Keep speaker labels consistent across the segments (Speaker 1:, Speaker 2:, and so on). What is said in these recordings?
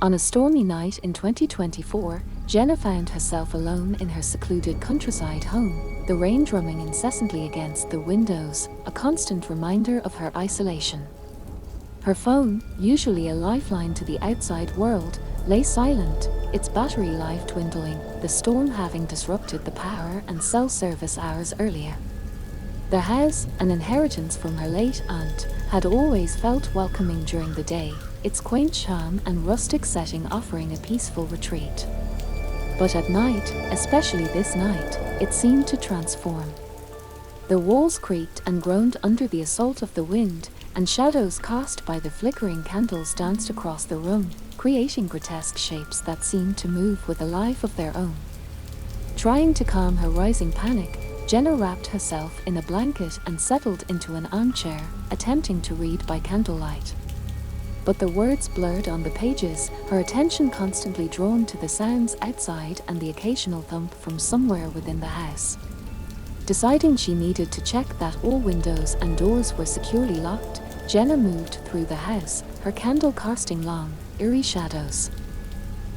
Speaker 1: On a stormy night in 2024, Jenna found herself alone in her secluded countryside home, the rain drumming incessantly against the windows, a constant reminder of her isolation. Her phone, usually a lifeline to the outside world, lay silent, its battery life dwindling, the storm having disrupted the power and cell service hours earlier. The house, an inheritance from her late aunt, had always felt welcoming during the day, its quaint charm and rustic setting offering a peaceful retreat. But at night, especially this night, it seemed to transform. The walls creaked and groaned under the assault of the wind, and shadows cast by the flickering candles danced across the room, creating grotesque shapes that seemed to move with a life of their own. Trying to calm her rising panic, Jenna wrapped herself in a blanket and settled into an armchair, attempting to read by candlelight. But the words blurred on the pages, her attention constantly drawn to the sounds outside and the occasional thump from somewhere within the house. Deciding she needed to check that all windows and doors were securely locked, Jenna moved through the house, her candle casting long, eerie shadows.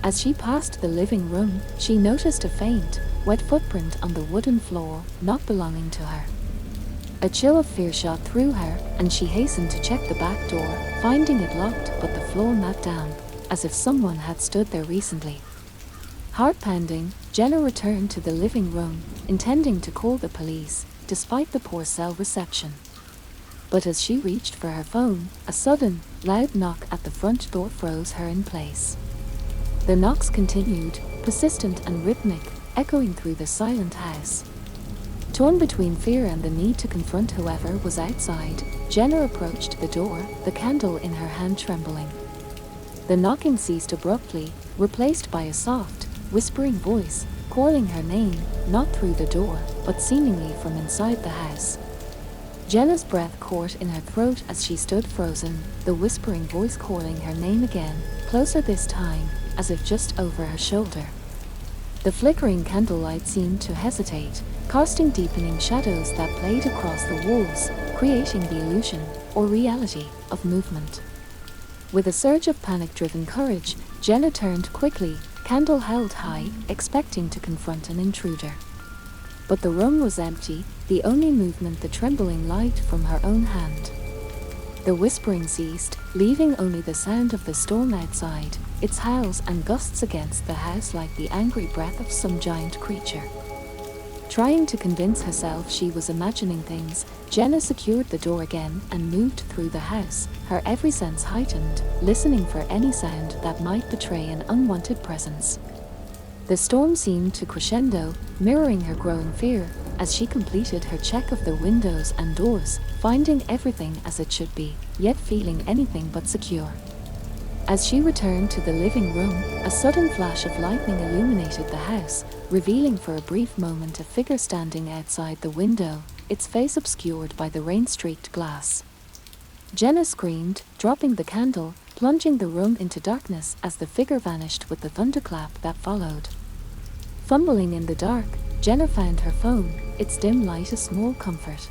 Speaker 1: As she passed the living room, she noticed a faint, wet footprint on the wooden floor, not belonging to her. A chill of fear shot through her, and she hastened to check the back door, finding it locked but the floor mat down, as if someone had stood there recently. Heart-pounding, Jenna returned to the living room, intending to call the police, despite the poor cell reception. But as she reached for her phone, a sudden, loud knock at the front door froze her in place. The knocks continued, persistent and rhythmic, echoing through the silent house. Torn between fear and the need to confront whoever was outside, Jenna approached the door, the candle in her hand trembling. The knocking ceased abruptly, replaced by a soft, whispering voice, calling her name, not through the door, but seemingly from inside the house. Jenna's breath caught in her throat as she stood frozen, the whispering voice calling her name again, closer this time, as if just over her shoulder. The flickering candlelight seemed to hesitate, casting deepening shadows that played across the walls, creating the illusion, or reality, of movement. With a surge of panic-driven courage, Jenna turned quickly, candle held high, expecting to confront an intruder. But the room was empty, the only movement the trembling light from her own hand. The whispering ceased, leaving only the sound of the storm outside, its howls and gusts against the house like the angry breath of some giant creature. Trying to convince herself she was imagining things, Jenna secured the door again and moved through the house, her every sense heightened, listening for any sound that might betray an unwanted presence. The storm seemed to crescendo, mirroring her growing fear, as she completed her check of the windows and doors, finding everything as it should be, yet feeling anything but secure. As she returned to the living room, a sudden flash of lightning illuminated the house, revealing for a brief moment a figure standing outside the window, its face obscured by the rain-streaked glass. Jenna screamed, dropping the candle, plunging the room into darkness as the figure vanished with the thunderclap that followed. Fumbling in the dark, Jenna found her phone, its dim light a small comfort.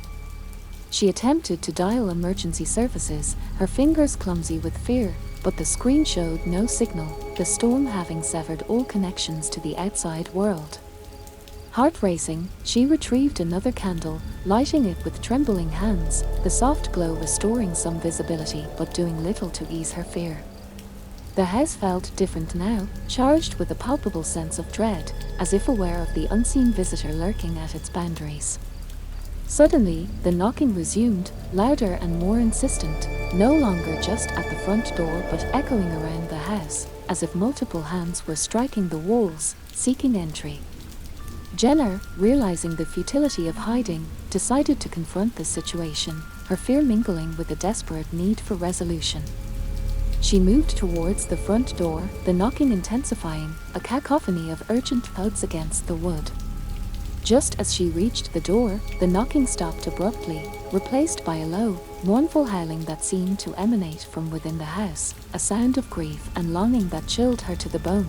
Speaker 1: She attempted to dial emergency services, her fingers clumsy with fear, but the screen showed no signal, the storm having severed all connections to the outside world. Heart racing, she retrieved another candle, lighting it with trembling hands, the soft glow restoring some visibility but doing little to ease her fear. The house felt different now, charged with a palpable sense of dread, as if aware of the unseen visitor lurking at its boundaries. Suddenly, the knocking resumed, louder and more insistent, no longer just at the front door but echoing around the house, as if multiple hands were striking the walls, seeking entry. Jenna, realizing the futility of hiding, decided to confront the situation, her fear mingling with a desperate need for resolution. She moved towards the front door, the knocking intensifying, a cacophony of urgent thuds against the wood. Just as she reached the door, the knocking stopped abruptly, replaced by a low, mournful howling that seemed to emanate from within the house, a sound of grief and longing that chilled her to the bone.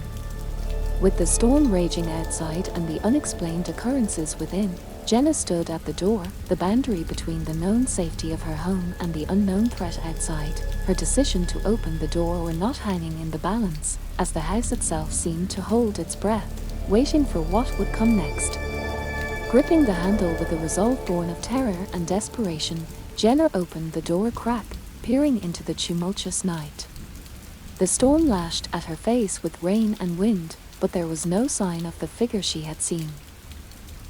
Speaker 1: With the storm raging outside and the unexplained occurrences within, Jenna stood at the door, the boundary between the known safety of her home and the unknown threat outside. Her decision to open the door were not hanging in the balance, as the house itself seemed to hold its breath, waiting for what would come next. Gripping the handle with a resolve born of terror and desperation, Jenna opened the door a crack, peering into the tumultuous night. The storm lashed at her face with rain and wind, but there was no sign of the figure she had seen.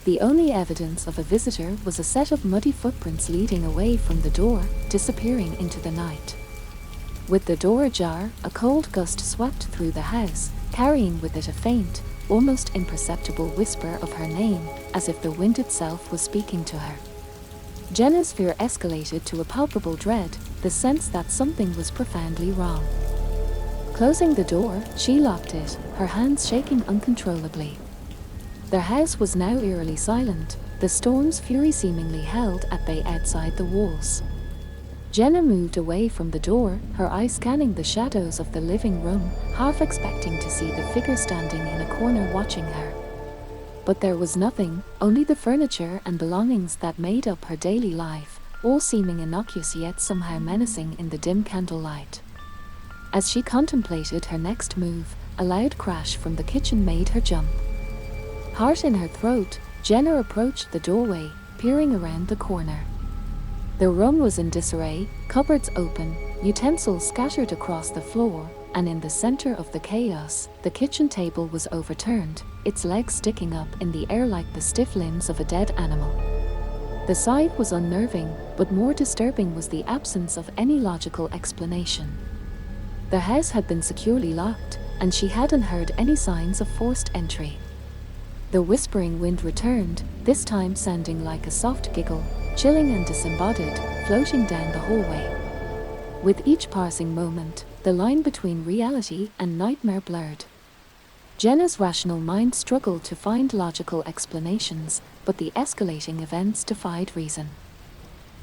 Speaker 1: The only evidence of a visitor was a set of muddy footprints leading away from the door, disappearing into the night. With the door ajar, a cold gust swept through the house, carrying with it a faint, almost imperceptible whisper of her name, as if the wind itself was speaking to her. Jenna's fear escalated to a palpable dread, the sense that something was profoundly wrong. Closing the door, she locked it, her hands shaking uncontrollably. Their house was now eerily silent, the storm's fury seemingly held at bay outside the walls. Jenna moved away from the door, her eyes scanning the shadows of the living room, half expecting to see the figure standing in a corner watching her. But there was nothing, only the furniture and belongings that made up her daily life, all seeming innocuous yet somehow menacing in the dim candlelight. As she contemplated her next move, a loud crash from the kitchen made her jump. Heart in her throat, Jenna approached the doorway, peering around the corner. The room was in disarray, cupboards open, utensils scattered across the floor, and in the center of the chaos, the kitchen table was overturned, its legs sticking up in the air like the stiff limbs of a dead animal. The sight was unnerving, but more disturbing was the absence of any logical explanation. The house had been securely locked, and she hadn't heard any signs of forced entry. The whispering wind returned, this time sounding like a soft giggle, chilling and disembodied, floating down the hallway. With each passing moment, the line between reality and nightmare blurred. Jenna's rational mind struggled to find logical explanations, but the escalating events defied reason.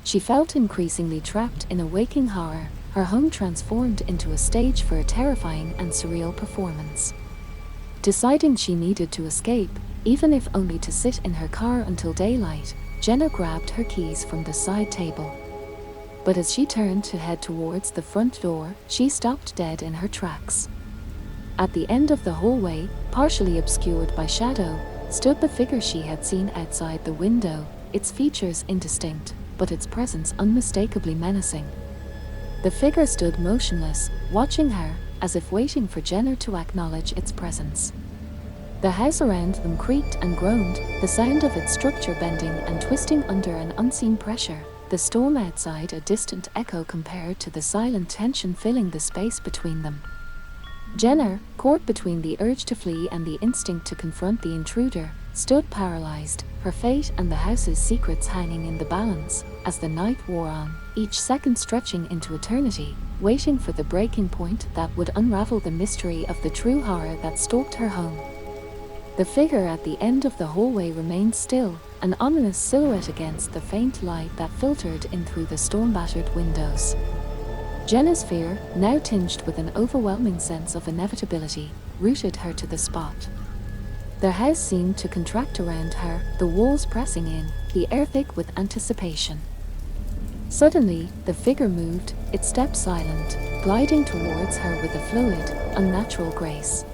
Speaker 1: She felt increasingly trapped in a waking horror, her home transformed into a stage for a terrifying and surreal performance. Deciding she needed to escape, even if only to sit in her car until daylight, Jenna grabbed her keys from the side table. But as she turned to head towards the front door, she stopped dead in her tracks. At the end of the hallway, partially obscured by shadow, stood the figure she had seen outside the window, its features indistinct, but its presence unmistakably menacing. The figure stood motionless, watching her, as if waiting for Jenna to acknowledge its presence. The house around them creaked and groaned, the sound of its structure bending and twisting under an unseen pressure, the storm outside a distant echo compared to the silent tension filling the space between them. Jenna, caught between the urge to flee and the instinct to confront the intruder, stood paralyzed, her fate and the house's secrets hanging in the balance, as the night wore on, each second stretching into eternity, waiting for the breaking point that would unravel the mystery of the true horror that stalked her home. The figure at the end of the hallway remained still, an ominous silhouette against the faint light that filtered in through the storm-battered windows. Jenna's fear, now tinged with an overwhelming sense of inevitability, rooted her to the spot. The house seemed to contract around her, the walls pressing in, the air thick with anticipation. Suddenly, the figure moved, its step silent, gliding towards her with a fluid, unnatural grace.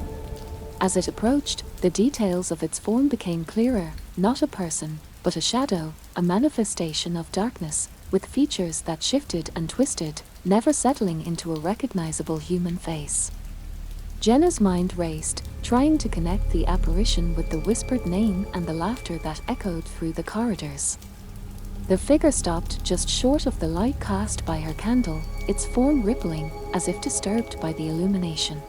Speaker 1: As it approached, the details of its form became clearer, not a person, but a shadow, a manifestation of darkness, with features that shifted and twisted, never settling into a recognizable human face. Jenna's mind raced, trying to connect the apparition with the whispered name and the laughter that echoed through the corridors. The figure stopped just short of the light cast by her candle, its form rippling, as if disturbed by the illumination.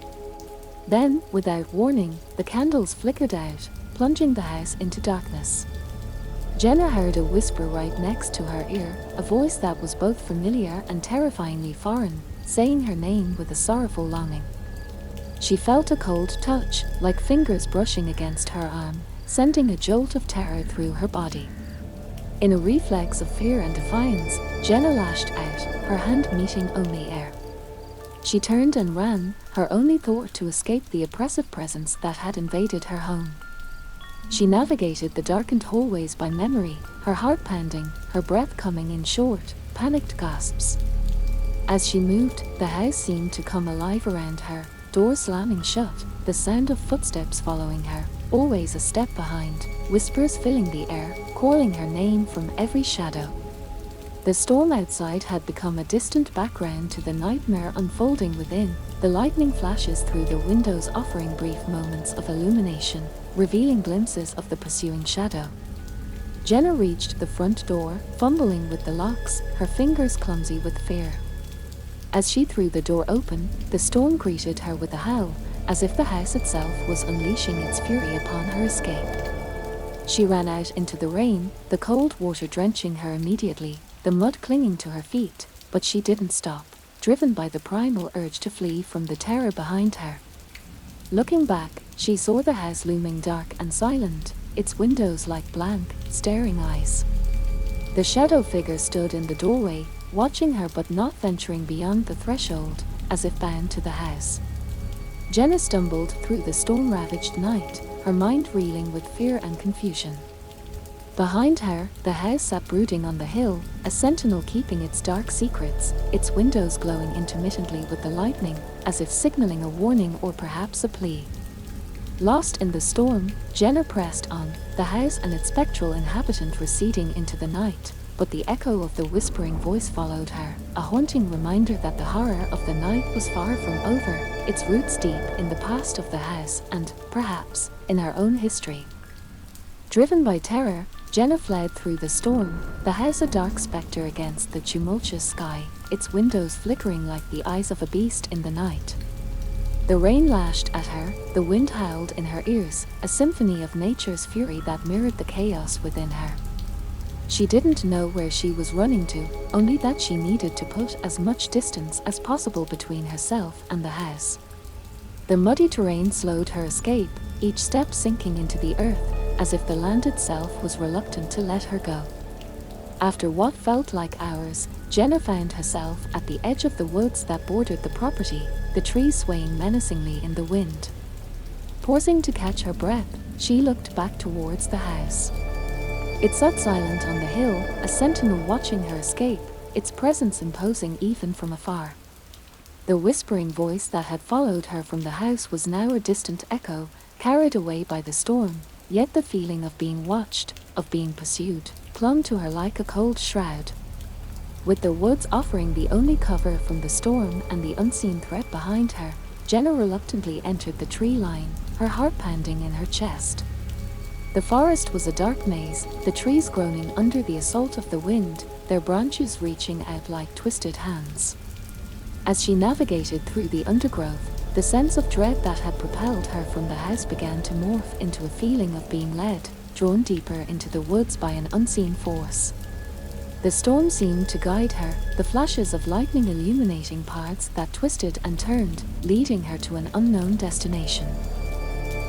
Speaker 1: Then, without warning, the candles flickered out, plunging the house into darkness. Jenna heard a whisper right next to her ear, a voice that was both familiar and terrifyingly foreign, saying her name with a sorrowful longing. She felt a cold touch, like fingers brushing against her arm, sending a jolt of terror through her body. In a reflex of fear and defiance, Jenna lashed out, her hand meeting only air. She turned and ran, her only thought to escape the oppressive presence that had invaded her home. She navigated the darkened hallways by memory, her heart pounding, her breath coming in short, panicked gasps. As she moved, the house seemed to come alive around her, doors slamming shut, the sound of footsteps following her, always a step behind, whispers filling the air, calling her name from every shadow. The storm outside had become a distant background to the nightmare unfolding within, the lightning flashes through the windows offering brief moments of illumination, revealing glimpses of the pursuing shadow. Jenna reached the front door, fumbling with the locks, her fingers clumsy with fear. As she threw the door open, the storm greeted her with a howl, as if the house itself was unleashing its fury upon her escape. She ran out into the rain, the cold water drenching her immediately, the mud clinging to her feet, but she didn't stop, driven by the primal urge to flee from the terror behind her. Looking back, she saw the house looming dark and silent, its windows like blank, staring eyes. The shadow figure stood in the doorway, watching her but not venturing beyond the threshold, as if bound to the house. Jenna stumbled through the storm-ravaged night, her mind reeling with fear and confusion. Behind her, the house sat brooding on the hill, a sentinel keeping its dark secrets, its windows glowing intermittently with the lightning, as if signaling a warning or perhaps a plea. Lost in the storm, Jenna pressed on, the house and its spectral inhabitant receding into the night, but the echo of the whispering voice followed her, a haunting reminder that the horror of the night was far from over, its roots deep in the past of the house and, perhaps, in her own history. Driven by terror, Jenna fled through the storm, the house a dark spectre against the tumultuous sky, its windows flickering like the eyes of a beast in the night. The rain lashed at her, the wind howled in her ears, a symphony of nature's fury that mirrored the chaos within her. She didn't know where she was running to, only that she needed to put as much distance as possible between herself and the house. The muddy terrain slowed her escape, each step sinking into the earth, as if the land itself was reluctant to let her go. After what felt like hours, Jenna found herself at the edge of the woods that bordered the property, the trees swaying menacingly in the wind. Pausing to catch her breath, she looked back towards the house. It sat silent on the hill, a sentinel watching her escape, its presence imposing even from afar. The whispering voice that had followed her from the house was now a distant echo, carried away by the storm, yet the feeling of being watched, of being pursued, clung to her like a cold shroud. With the woods offering the only cover from the storm and the unseen threat behind her, Jenna reluctantly entered the tree line, her heart pounding in her chest. The forest was a dark maze, the trees groaning under the assault of the wind, their branches reaching out like twisted hands. As she navigated through the undergrowth, the sense of dread that had propelled her from the house began to morph into a feeling of being led, drawn deeper into the woods by an unseen force. The storm seemed to guide her, the flashes of lightning illuminating paths that twisted and turned, leading her to an unknown destination.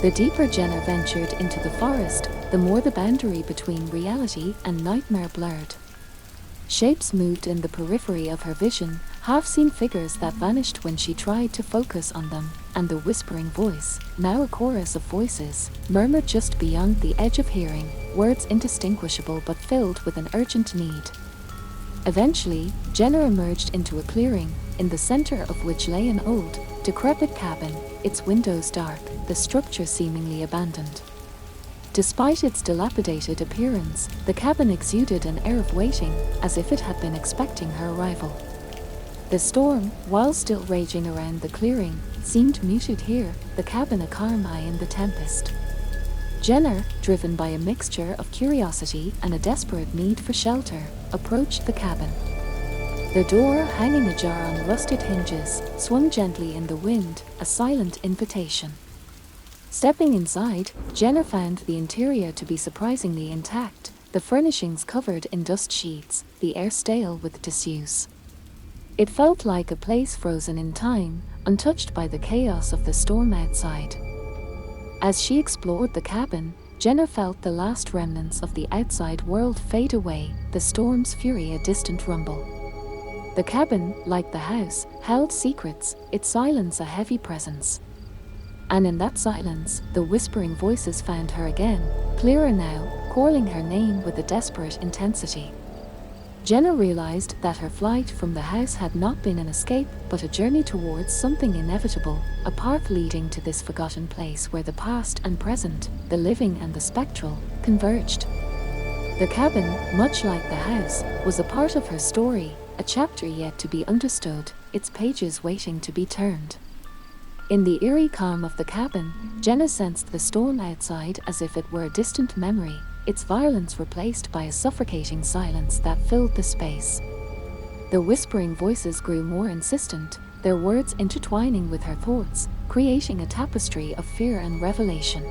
Speaker 1: The deeper Jenna ventured into the forest, the more the boundary between reality and nightmare blurred. Shapes moved in the periphery of her vision, half-seen figures that vanished when she tried to focus on them, and the whispering voice, now a chorus of voices, murmured just beyond the edge of hearing, words indistinguishable but filled with an urgent need. Eventually, Jenna emerged into a clearing, in the center of which lay an old, decrepit cabin, its windows dark, the structure seemingly abandoned. Despite its dilapidated appearance, the cabin exuded an air of waiting, as if it had been expecting her arrival. The storm, while still raging around the clearing, seemed muted here, the cabin a calm eye in the tempest. Jenna, driven by a mixture of curiosity and a desperate need for shelter, approached the cabin. The door, hanging ajar on rusted hinges, swung gently in the wind, a silent invitation. Stepping inside, Jenna found the interior to be surprisingly intact, the furnishings covered in dust sheets, the air stale with disuse. It felt like a place frozen in time, untouched by the chaos of the storm outside. As she explored the cabin, Jenna felt the last remnants of the outside world fade away, the storm's fury a distant rumble. The cabin, like the house, held secrets, its silence a heavy presence. And in that silence, the whispering voices found her again, clearer now, calling her name with a desperate intensity. Jenna realized that her flight from the house had not been an escape, but a journey towards something inevitable, a path leading to this forgotten place where the past and present, the living and the spectral, converged. The cabin, much like the house, was a part of her story, a chapter yet to be understood, its pages waiting to be turned. In the eerie calm of the cabin, Jenna sensed the storm outside as if it were a distant memory, its violence replaced by a suffocating silence that filled the space. The whispering voices grew more insistent, their words intertwining with her thoughts, creating a tapestry of fear and revelation.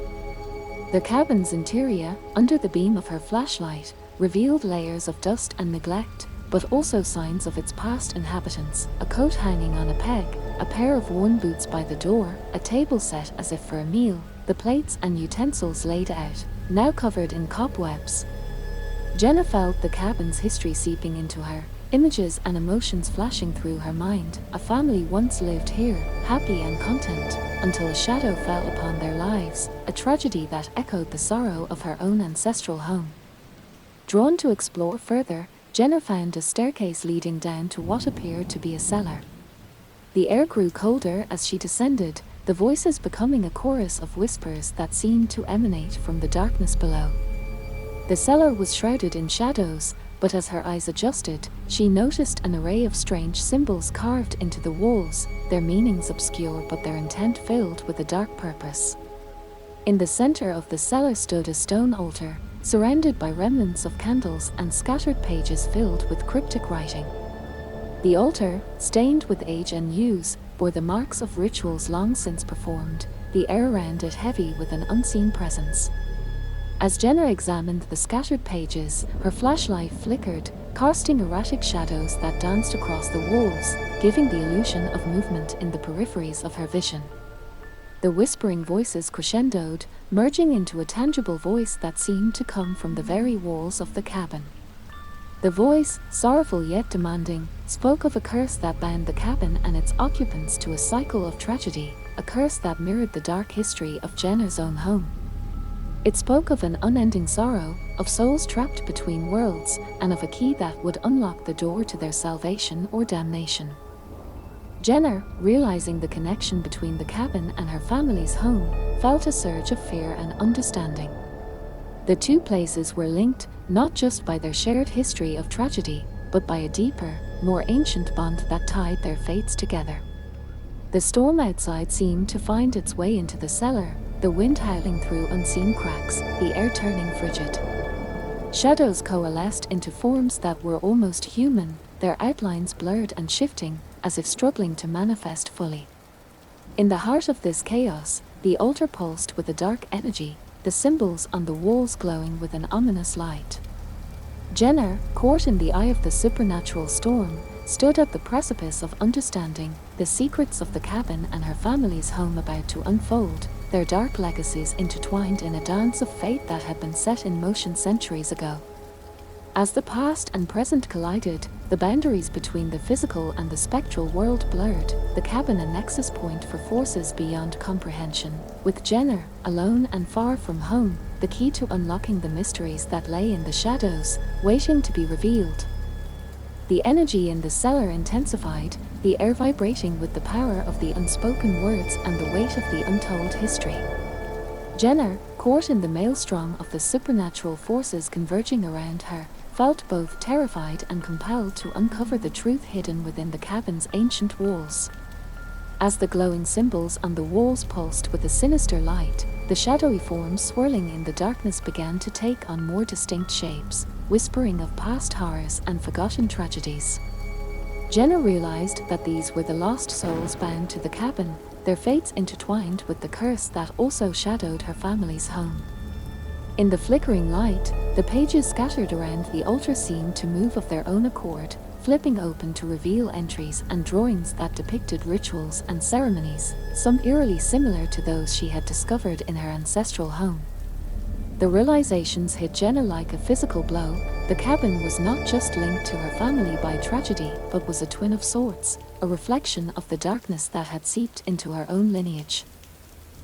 Speaker 1: The cabin's interior, under the beam of her flashlight, revealed layers of dust and neglect, but also signs of its past inhabitants, a coat hanging on a peg, a pair of worn boots by the door, a table set as if for a meal, the plates and utensils laid out, now covered in cobwebs. Jenna felt the cabin's history seeping into her, images and emotions flashing through her mind. A family once lived here, happy and content, until a shadow fell upon their lives, a tragedy that echoed the sorrow of her own ancestral home. Drawn to explore further, Jenna found a staircase leading down to what appeared to be a cellar. The air grew colder as she descended, the voices becoming a chorus of whispers that seemed to emanate from the darkness below. The cellar was shrouded in shadows, but as her eyes adjusted, she noticed an array of strange symbols carved into the walls, their meanings obscure but their intent filled with a dark purpose. In the center of the cellar stood a stone altar, surrounded by remnants of candles and scattered pages filled with cryptic writing. The altar, stained with age and use, bore the marks of rituals long since performed, the air around it heavy with an unseen presence. As Jenna examined the scattered pages, her flashlight flickered, casting erratic shadows that danced across the walls, giving the illusion of movement in the peripheries of her vision. The whispering voices crescendoed, merging into a tangible voice that seemed to come from the very walls of the cabin. The voice, sorrowful yet demanding, spoke of a curse that bound the cabin and its occupants to a cycle of tragedy, a curse that mirrored the dark history of Jenna's own home. It spoke of an unending sorrow, of souls trapped between worlds, and of a key that would unlock the door to their salvation or damnation. Jenna, realizing the connection between the cabin and her family's home, felt a surge of fear and understanding. The two places were linked, not just by their shared history of tragedy, but by a deeper, more ancient bond that tied their fates together. The storm outside seemed to find its way into the cellar, the wind howling through unseen cracks, the air turning frigid. Shadows coalesced into forms that were almost human, their outlines blurred and shifting, as if struggling to manifest fully. In the heart of this chaos, the altar pulsed with a dark energy, the symbols on the walls glowing with an ominous light. Jenna, caught in the eye of the supernatural storm, stood at the precipice of understanding, the secrets of the cabin and her family's home about to unfold, their dark legacies intertwined in a dance of fate that had been set in motion centuries ago. As the past and present collided, the boundaries between the physical and the spectral world blurred, the cabin a nexus point for forces beyond comprehension, with Jenna, alone and far from home, the key to unlocking the mysteries that lay in the shadows, waiting to be revealed. The energy in the cellar intensified, the air vibrating with the power of the unspoken words and the weight of the untold history. Jenna, caught in the maelstrom of the supernatural forces converging around her, felt both terrified and compelled to uncover the truth hidden within the cabin's ancient walls. As the glowing symbols on the walls pulsed with a sinister light, the shadowy forms swirling in the darkness began to take on more distinct shapes, whispering of past horrors and forgotten tragedies. Jenna realized that these were the lost souls bound to the cabin, their fates intertwined with the curse that also shadowed her family's home. In the flickering light, the pages scattered around the altar seemed to move of their own accord, flipping open to reveal entries and drawings that depicted rituals and ceremonies, some eerily similar to those she had discovered in her ancestral home. The realizations hit Jenna like a physical blow. The cabin was not just linked to her family by tragedy, but was a twin of sorts, a reflection of the darkness that had seeped into her own lineage.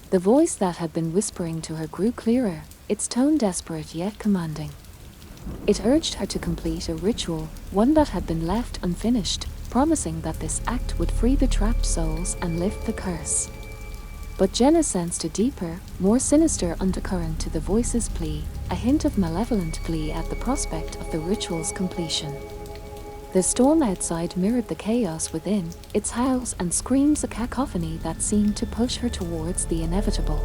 Speaker 1: The voice that had been whispering to her grew clearer, its tone desperate yet commanding. It urged her to complete a ritual, one that had been left unfinished, promising that this act would free the trapped souls and lift the curse. But Jenna sensed a deeper, more sinister undercurrent to the voice's plea, a hint of malevolent glee at the prospect of the ritual's completion. The storm outside mirrored the chaos within, its howls and screams a cacophony that seemed to push her towards the inevitable.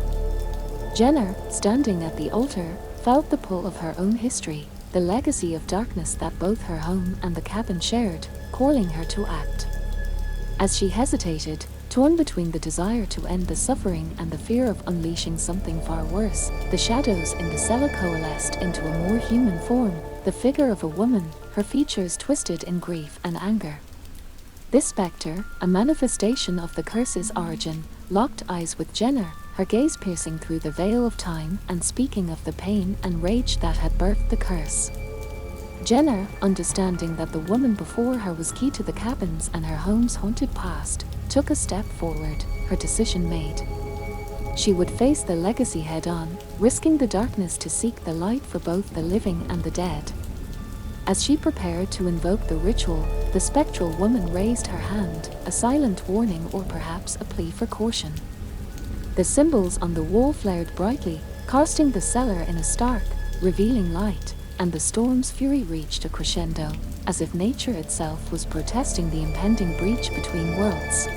Speaker 1: Jenna, standing at the altar, felt the pull of her own history, the legacy of darkness that both her home and the cabin shared, calling her to act. As she hesitated, torn between the desire to end the suffering and the fear of unleashing something far worse, the shadows in the cellar coalesced into a more human form, the figure of a woman, her features twisted in grief and anger. This spectre, a manifestation of the curse's origin, locked eyes with Jenna, her gaze piercing through the veil of time and speaking of the pain and rage that had birthed the curse. Jenna, understanding that the woman before her was key to the cabins and her home's haunted past, took a step forward, her decision made. She would face the legacy head-on, risking the darkness to seek the light for both the living and the dead. As she prepared to invoke the ritual, the spectral woman raised her hand, a silent warning or perhaps a plea for caution. The symbols on the wall flared brightly, casting the cellar in a stark, revealing light, and the storm's fury reached a crescendo, as if nature itself was protesting the impending breach between worlds.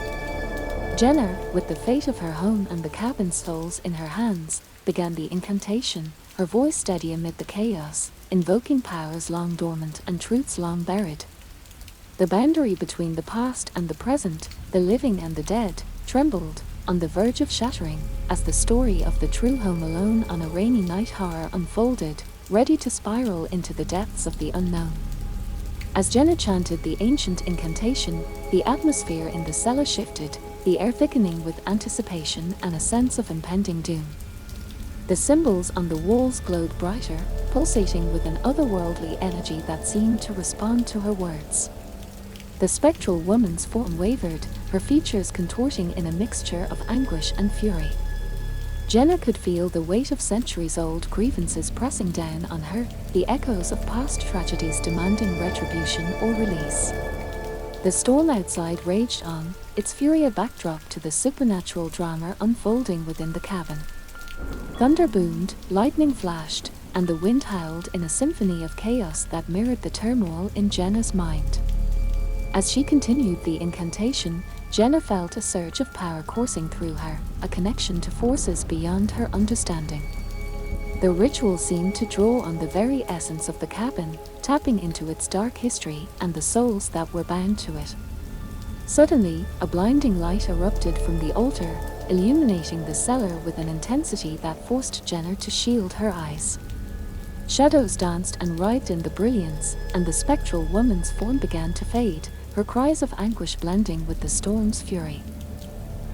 Speaker 1: Jenna, with the fate of her home and the cabin's souls in her hands, began the incantation, her voice steady amid the chaos, invoking powers long dormant and truths long buried. The boundary between the past and the present, the living and the dead, trembled, on the verge of shattering, as the story of the true home alone on a rainy night horror unfolded, ready to spiral into the depths of the unknown. As Jenna chanted the ancient incantation, the atmosphere in the cellar shifted, the air thickening with anticipation and a sense of impending doom. The symbols on the walls glowed brighter, pulsating with an otherworldly energy that seemed to respond to her words. The spectral woman's form wavered, her features contorting in a mixture of anguish and fury. Jenna could feel the weight of centuries-old grievances pressing down on her, the echoes of past tragedies demanding retribution or release. The storm outside raged on, its fury a backdrop to the supernatural drama unfolding within the cabin. Thunder boomed, lightning flashed, and the wind howled in a symphony of chaos that mirrored the turmoil in Jenna's mind. As she continued the incantation, Jenna felt a surge of power coursing through her, a connection to forces beyond her understanding. The ritual seemed to draw on the very essence of the cabin, tapping into its dark history and the souls that were bound to it. Suddenly, a blinding light erupted from the altar, illuminating the cellar with an intensity that forced Jenna to shield her eyes. Shadows danced and writhed in the brilliance, and the spectral woman's form began to fade, her cries of anguish blending with the storm's fury.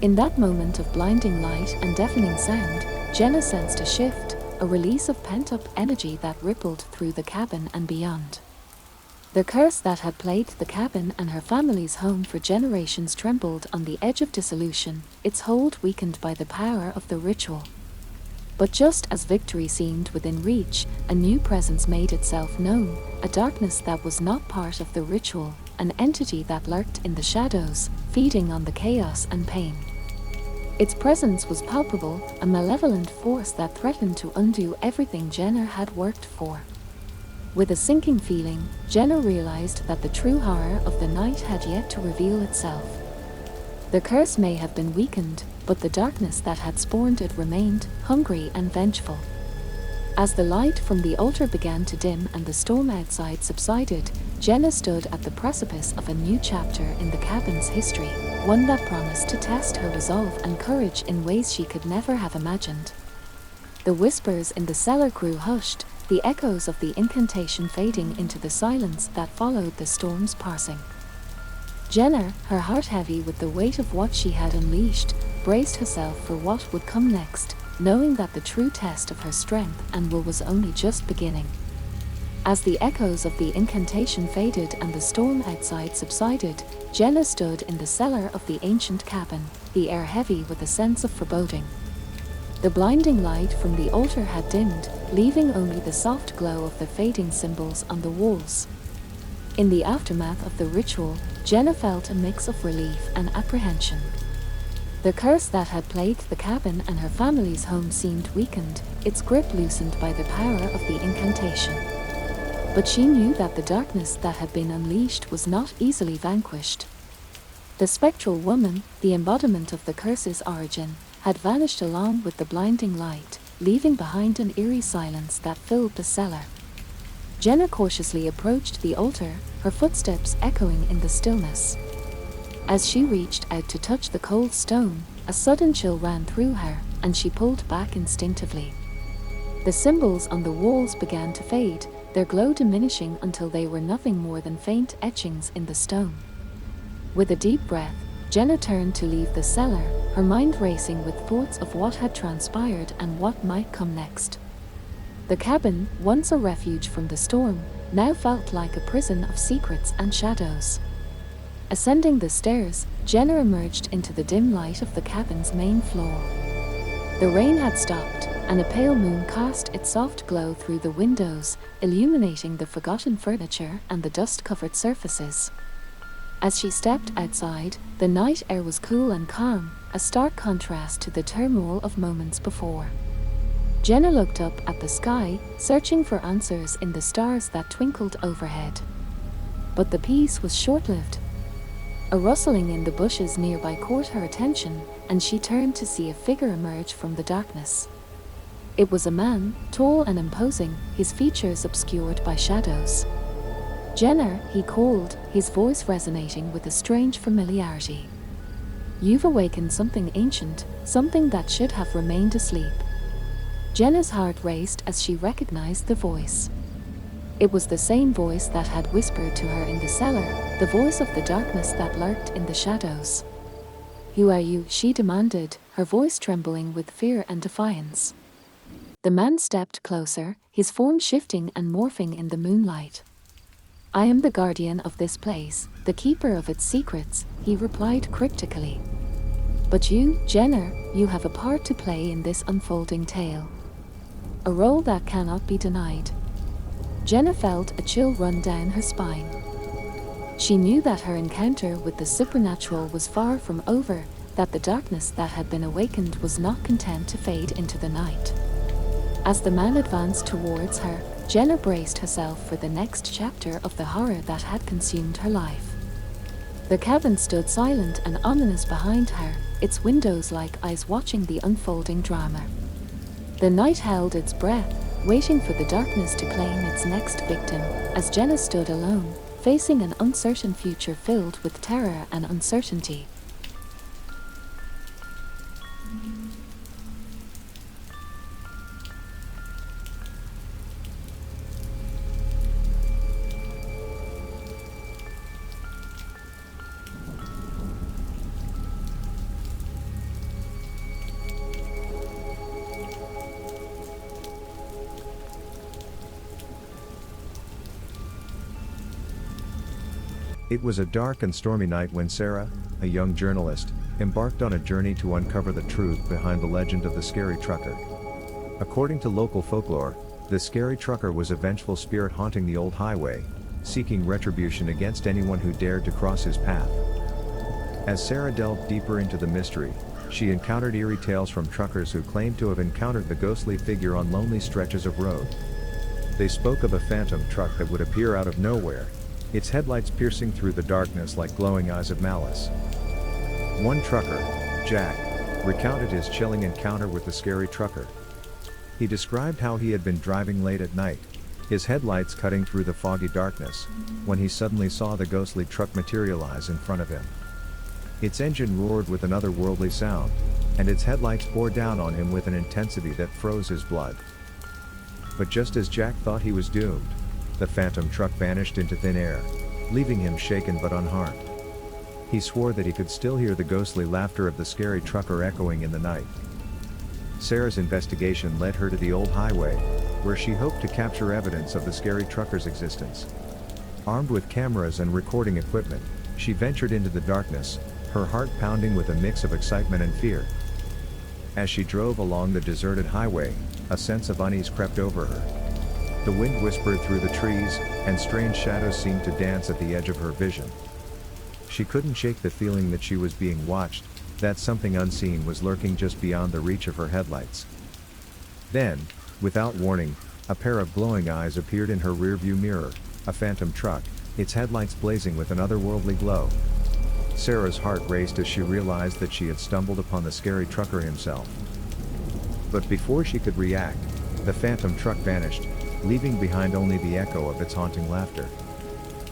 Speaker 1: In that moment of blinding light and deafening sound, Jenna sensed a shift, a release of pent-up energy that rippled through the cabin and beyond. The curse that had plagued the cabin and her family's home for generations trembled on the edge of dissolution, its hold weakened by the power of the ritual. But just as victory seemed within reach, a new presence made itself known, a darkness that was not part of the ritual, an entity that lurked in the shadows, feeding on the chaos and pain. Its presence was palpable, a malevolent force that threatened to undo everything Jenna had worked for. With a sinking feeling, Jenna realized that the true horror of the night had yet to reveal itself. The curse may have been weakened, but the darkness that had spawned it remained, hungry and vengeful. As the light from the altar began to dim and the storm outside subsided, Jenna stood at the precipice of a new chapter in the cabin's history, one that promised to test her resolve and courage in ways she could never have imagined. The whispers in the cellar grew hushed, the echoes of the incantation fading into the silence that followed the storm's passing. Jenna, her heart heavy with the weight of what she had unleashed, braced herself for what would come next, knowing that the true test of her strength and will was only just beginning. As the echoes of the incantation faded and the storm outside subsided, Jenna stood in the cellar of the ancient cabin, the air heavy with a sense of foreboding. The blinding light from the altar had dimmed, leaving only the soft glow of the fading symbols on the walls. In the aftermath of the ritual, Jenna felt a mix of relief and apprehension. The curse that had plagued the cabin and her family's home seemed weakened, its grip loosened by the power of the incantation. But she knew that the darkness that had been unleashed was not easily vanquished. The spectral woman, the embodiment of the curse's origin, had vanished along with the blinding light, leaving behind an eerie silence that filled the cellar. Jenna cautiously approached the altar, her footsteps echoing in the stillness. As she reached out to touch the cold stone, a sudden chill ran through her, and she pulled back instinctively. The symbols on the walls began to fade, their glow diminishing until they were nothing more than faint etchings in the stone. With a deep breath, Jenna turned to leave the cellar, her mind racing with thoughts of what had transpired and what might come next. The cabin, once a refuge from the storm, now felt like a prison of secrets and shadows. Ascending the stairs, Jenna emerged into the dim light of the cabin's main floor. The rain had stopped, and a pale moon cast its soft glow through the windows, illuminating the forgotten furniture and the dust-covered surfaces. As she stepped outside, the night air was cool and calm, a stark contrast to the turmoil of moments before. Jenna looked up at the sky, searching for answers in the stars that twinkled overhead. But the peace was short-lived. A rustling in the bushes nearby caught her attention, and she turned to see a figure emerge from the darkness. It was a man, tall and imposing, his features obscured by shadows. "Jenna," he called, his voice resonating with a strange familiarity. "You've awakened something ancient, something that should have remained asleep." Jenna's heart raced as she recognized the voice. It was the same voice that had whispered to her in the cellar, the voice of the darkness that lurked in the shadows. "Who are you?" she demanded, her voice trembling with fear and defiance. The man stepped closer, his form shifting and morphing in the moonlight. "I am the guardian of this place, the keeper of its secrets," he replied cryptically. "But you, Jenna, you have a part to play in this unfolding tale. A role that cannot be denied." Jenna felt a chill run down her spine. She knew that her encounter with the supernatural was far from over, that the darkness that had been awakened was not content to fade into the night. As the man advanced towards her, Jenna braced herself for the next chapter of the horror that had consumed her life. The cabin stood silent and ominous behind her, its windows like eyes watching the unfolding drama. The night held its breath, waiting for the darkness to claim its next victim, as Jenna stood alone, facing an uncertain future filled with terror and uncertainty.
Speaker 2: It was a dark and stormy night when Sarah, a young journalist, embarked on a journey to uncover the truth behind the legend of the scary trucker. According to local folklore, the scary trucker was a vengeful spirit haunting the old highway, seeking retribution against anyone who dared to cross his path. As Sarah delved deeper into the mystery, she encountered eerie tales from truckers who claimed to have encountered the ghostly figure on lonely stretches of road. They spoke of a phantom truck that would appear out of nowhere, its headlights piercing through the darkness like glowing eyes of malice. One trucker, Jack, recounted his chilling encounter with the scary trucker. He described how he had been driving late at night, his headlights cutting through the foggy darkness, when he suddenly saw the ghostly truck materialize in front of him. Its engine roared with an otherworldly sound, and its headlights bore down on him with an intensity that froze his blood. But just as Jack thought he was doomed, the phantom truck vanished into thin air, leaving him shaken but unharmed. He swore that he could still hear the ghostly laughter of the scary trucker echoing in the night. Sarah's investigation led her to the old highway, where she hoped to capture evidence of the scary trucker's existence. Armed with cameras and recording equipment, she ventured into the darkness, her heart pounding with a mix of excitement and fear. As she drove along the deserted highway, a sense of unease crept over her. The wind whispered through the trees, and strange shadows seemed to dance at the edge of her vision. She couldn't shake the feeling that she was being watched, that something unseen was lurking just beyond the reach of her headlights. Then, without warning, a pair of glowing eyes appeared in her rearview mirror, a phantom truck, its headlights blazing with an otherworldly glow. Sarah's heart raced as she realized that she had stumbled upon the scary trucker himself. But before she could react, the phantom truck vanished, leaving behind only the echo of its haunting laughter.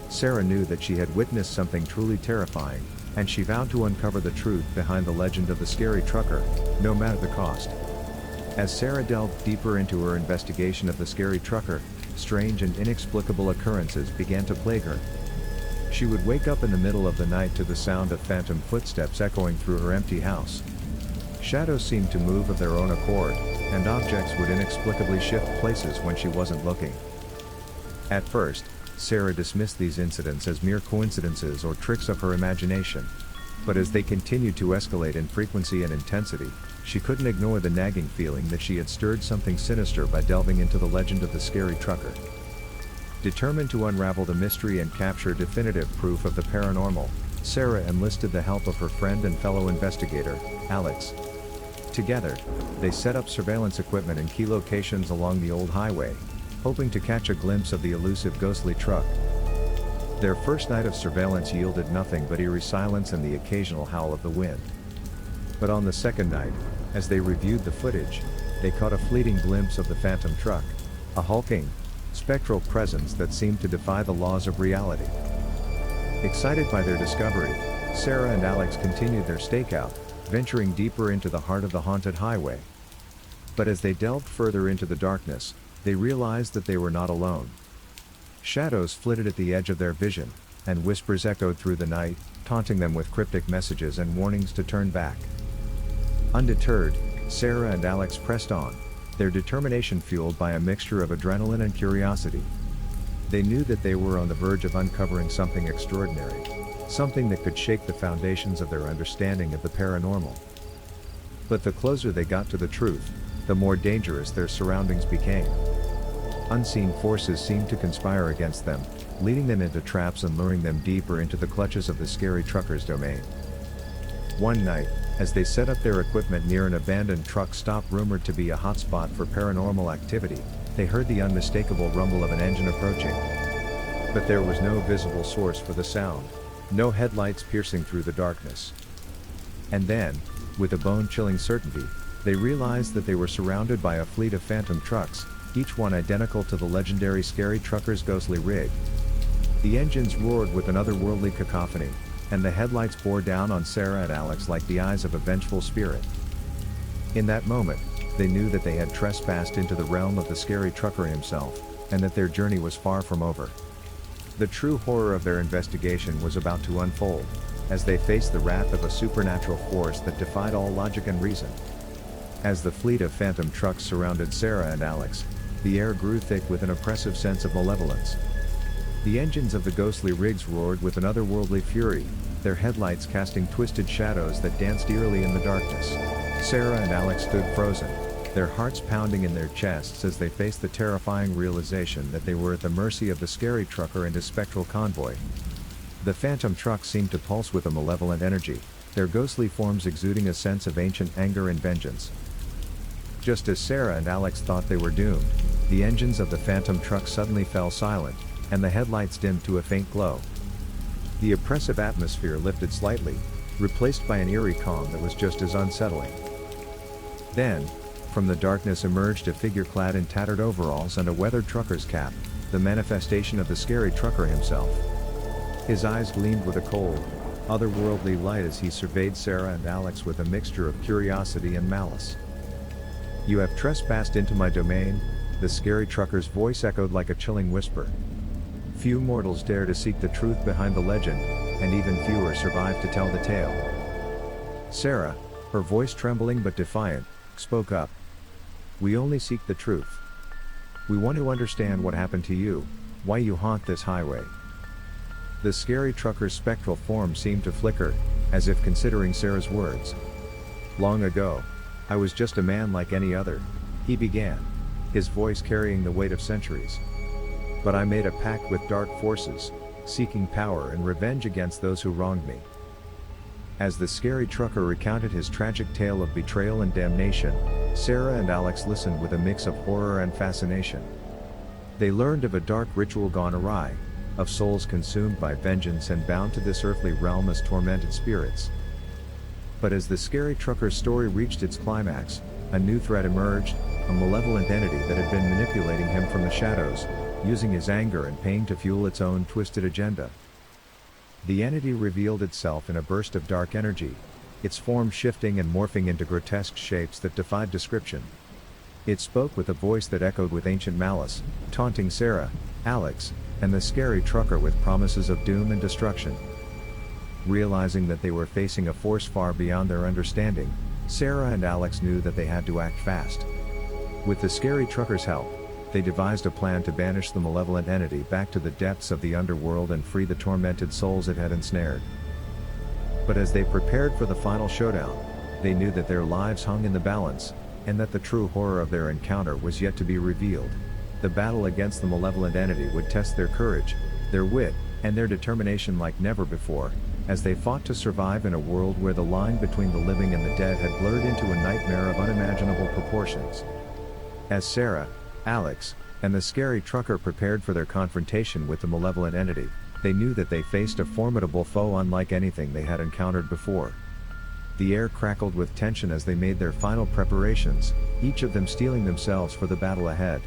Speaker 2: Sarah knew that she had witnessed something truly terrifying, and she vowed to uncover the truth behind the legend of the scary trucker, no matter the cost. As Sarah delved deeper into her investigation of the scary trucker, strange and inexplicable occurrences began to plague her. She would wake up in the middle of the night to the sound of phantom footsteps echoing through her empty house. Shadows seemed to move of their own accord, and objects would inexplicably shift places when she wasn't looking. At first, Sarah dismissed these incidents as mere coincidences or tricks of her imagination. But as they continued to escalate in frequency and intensity, she couldn't ignore the nagging feeling that she had stirred something sinister by delving into the legend of the scary trucker. Determined to unravel the mystery and capture definitive proof of the paranormal, Sarah enlisted the help of her friend and fellow investigator, Alex. Together, they set up surveillance equipment in key locations along the old highway, hoping to catch a glimpse of the elusive ghostly truck. Their first night of surveillance yielded nothing but eerie silence and the occasional howl of the wind. But on the second night, as they reviewed the footage, they caught a fleeting glimpse of the phantom truck, a hulking, spectral presence that seemed to defy the laws of reality. Excited by their discovery, Sarah and Alex continued their stakeout, venturing deeper into the heart of the haunted highway. But as they delved further into the darkness, they realized that they were not alone. Shadows flitted at the edge of their vision, and whispers echoed through the night, taunting them with cryptic messages and warnings to turn back. Undeterred, Sarah and Alex pressed on, their determination fueled by a mixture of adrenaline and curiosity. They knew that they were on the verge of uncovering something extraordinary, something that could shake the foundations of their understanding of the paranormal. But the closer they got to the truth, the more dangerous their surroundings became. Unseen forces seemed to conspire against them, leading them into traps and luring them deeper into the clutches of the scary trucker's domain. One night, as they set up their equipment near an abandoned truck stop rumored to be a hotspot for paranormal activity, they heard the unmistakable rumble of an engine approaching. But there was no visible source for the sound, no headlights piercing through the darkness. And then, with a bone-chilling certainty, they realized that they were surrounded by a fleet of phantom trucks, each one identical to the legendary scary trucker's ghostly rig. The engines roared with an otherworldly cacophony, and the headlights bore down on Sarah and Alex like the eyes of a vengeful spirit. In that moment, they knew that they had trespassed into the realm of the scary trucker himself, and that their journey was far from over. The true horror of their investigation was about to unfold, as they faced the wrath of a supernatural force that defied all logic and reason. As the fleet of phantom trucks surrounded Sarah and Alex, the air grew thick with an oppressive sense of malevolence. The engines of the ghostly rigs roared with an otherworldly fury, their headlights casting twisted shadows that danced eerily in the darkness. Sarah and Alex stood frozen, their hearts pounding in their chests as they faced the terrifying realization that they were at the mercy of the scary trucker and his spectral convoy. The phantom trucks seemed to pulse with a malevolent energy, their ghostly forms exuding a sense of ancient anger and vengeance. Just as Sarah and Alex thought they were doomed, the engines of the phantom truck suddenly fell silent, and the headlights dimmed to a faint glow. The oppressive atmosphere lifted slightly, replaced by an eerie calm that was just as unsettling. Then, from the darkness emerged a figure clad in tattered overalls and a weathered trucker's cap, the manifestation of the scary trucker himself. His eyes gleamed with a cold, otherworldly light as he surveyed Sarah and Alex with a mixture of curiosity and malice. "You have trespassed into my domain," the scary trucker's voice echoed like a chilling whisper. "Few mortals dare to seek the truth behind the legend, and even fewer survive to tell the tale." Sarah, her voice trembling but defiant, spoke up. "We only seek the truth. We want to understand what happened to you, why you haunt this highway." The scary trucker's spectral form seemed to flicker, as if considering Sarah's words. "Long ago, I was just a man like any other, he began, his voice carrying the weight of centuries. But I made a pact with dark forces, seeking power and revenge against those who wronged me. As the scary trucker recounted his tragic tale of betrayal and damnation, Sarah and Alex listened with a mix of horror and fascination. They learned of a dark ritual gone awry, of souls consumed by vengeance and bound to this earthly realm as tormented spirits. But as the scary trucker's story reached its climax, a new threat emerged, a malevolent entity that had been manipulating him from the shadows, using his anger and pain to fuel its own twisted agenda. The entity revealed itself in a burst of dark energy, its form shifting and morphing into grotesque shapes that defied description. It spoke with a voice that echoed with ancient malice, taunting Sarah, Alex, and the scary trucker with promises of doom and destruction. Realizing that they were facing a force far beyond their understanding, Sarah and Alex knew that they had to act fast. With the scary trucker's help, they devised a plan to banish the malevolent entity back to the depths of the underworld and free the tormented souls it had ensnared. But as they prepared for the final showdown, they knew that their lives hung in the balance, and that the true horror of their encounter was yet to be revealed. The battle against the malevolent entity would test their courage, their wit, and their determination like never before, as they fought to survive in a world where the line between the living and the dead had blurred into a nightmare of unimaginable proportions. As Sarah, Alex, and the scary trucker prepared for their confrontation with the malevolent entity, they knew that they faced a formidable foe unlike anything they had encountered before. The air crackled with tension as they made their final preparations, each of them steeling themselves for the battle ahead.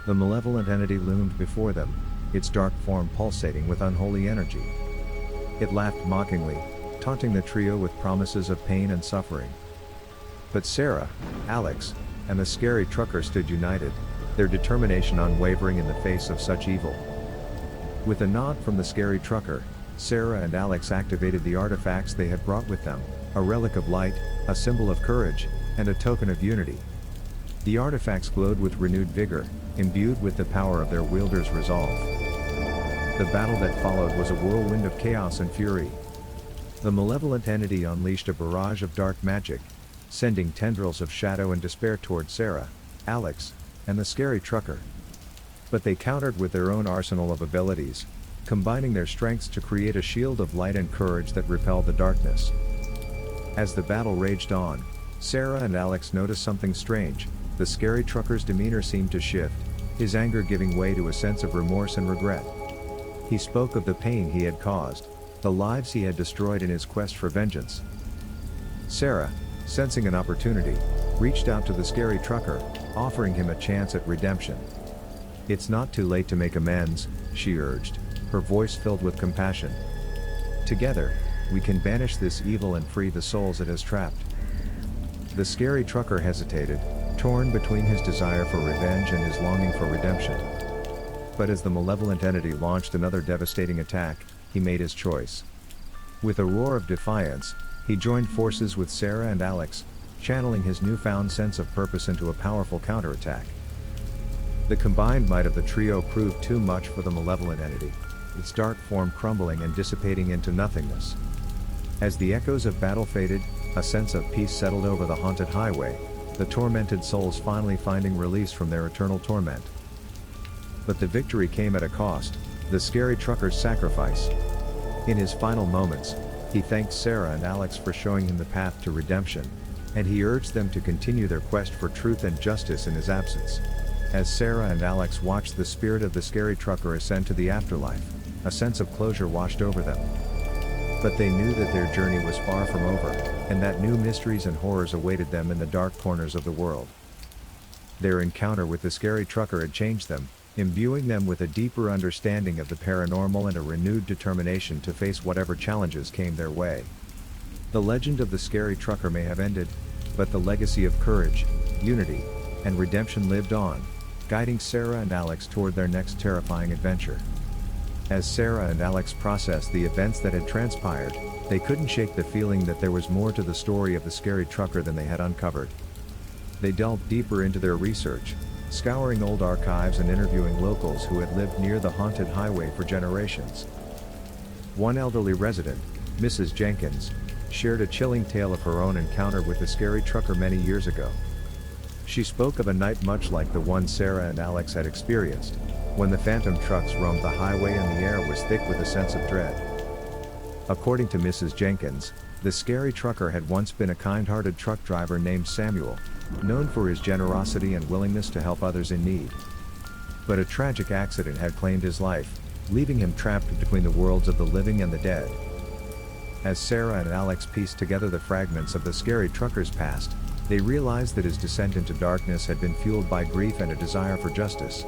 Speaker 2: The malevolent entity loomed before them, its dark form pulsating with unholy energy. It laughed mockingly, taunting the trio with promises of pain and suffering. But Sarah, Alex, and the scary trucker stood united, their determination unwavering in the face of such evil. With a nod from the scary trucker, Sarah and Alex activated the artifacts they had brought with them, a relic of light, a symbol of courage, and a token of unity. The artifacts glowed with renewed vigor, imbued with the power of their wielder's resolve. The battle that followed was a whirlwind of chaos and fury. The malevolent entity unleashed a barrage of dark magic, sending tendrils of shadow and despair toward Sarah, Alex, and the scary trucker. But they countered with their own arsenal of abilities, combining their strengths to create a shield of light and courage that repelled the darkness. As the battle raged on, Sarah and Alex noticed something strange. The scary trucker's demeanor seemed to shift, his anger giving way to a sense of remorse and regret. He spoke of the pain he had caused, the lives he had destroyed in his quest for vengeance. Sarah, sensing an opportunity, reached out to the scary trucker, offering him a chance at redemption. "It's not too late to make amends," she urged, her voice filled with compassion. "Together, we can banish this evil and free the souls it has trapped." The scary trucker hesitated, torn between his desire for revenge and his longing for redemption. But as the malevolent entity launched another devastating attack, he made his choice. With a roar of defiance, he joined forces with Sarah and Alex, channeling his newfound sense of purpose into a powerful counterattack. The combined might of the trio proved too much for the malevolent entity, its dark form crumbling and dissipating into nothingness. As the echoes of battle faded, a sense of peace settled over the haunted highway, the tormented souls finally finding release from their eternal torment. But the victory came at a cost, the scary trucker's sacrifice. In his final moments, he thanked Sarah and Alex for showing him the path to redemption, and he urged them to continue their quest for truth and justice in his absence. As Sarah and Alex watched the spirit of the scary trucker ascend to the afterlife, a sense of closure washed over them. But they knew that their journey was far from over, and that new mysteries and horrors awaited them in the dark corners of the world. Their encounter with the scary trucker had changed them, imbuing them with a deeper understanding of the paranormal and a renewed determination to face whatever challenges came their way. The legend of the scary trucker may have ended, but the legacy of courage, unity, and redemption lived on, guiding Sarah and Alex toward their next terrifying adventure. As Sarah and Alex processed the events that had transpired, they couldn't shake the feeling that there was more to the story of the scary trucker than they had uncovered. They delved deeper into their research, scouring old archives and interviewing locals who had lived near the haunted highway for generations. One elderly resident, Mrs. Jenkins, shared a chilling tale of her own encounter with the scary trucker many years ago. She spoke of a night much like the one Sarah and Alex had experienced, when the phantom trucks roamed the highway and the air was thick with a sense of dread. According to Mrs. Jenkins, the scary trucker had once been a kind-hearted truck driver named Samuel, known for his generosity and willingness to help others in need. But a tragic accident had claimed his life, leaving him trapped between the worlds of the living and the dead. As Sarah and Alex pieced together the fragments of the scary trucker's past, they realized that his descent into darkness had been fueled by grief and a desire for justice.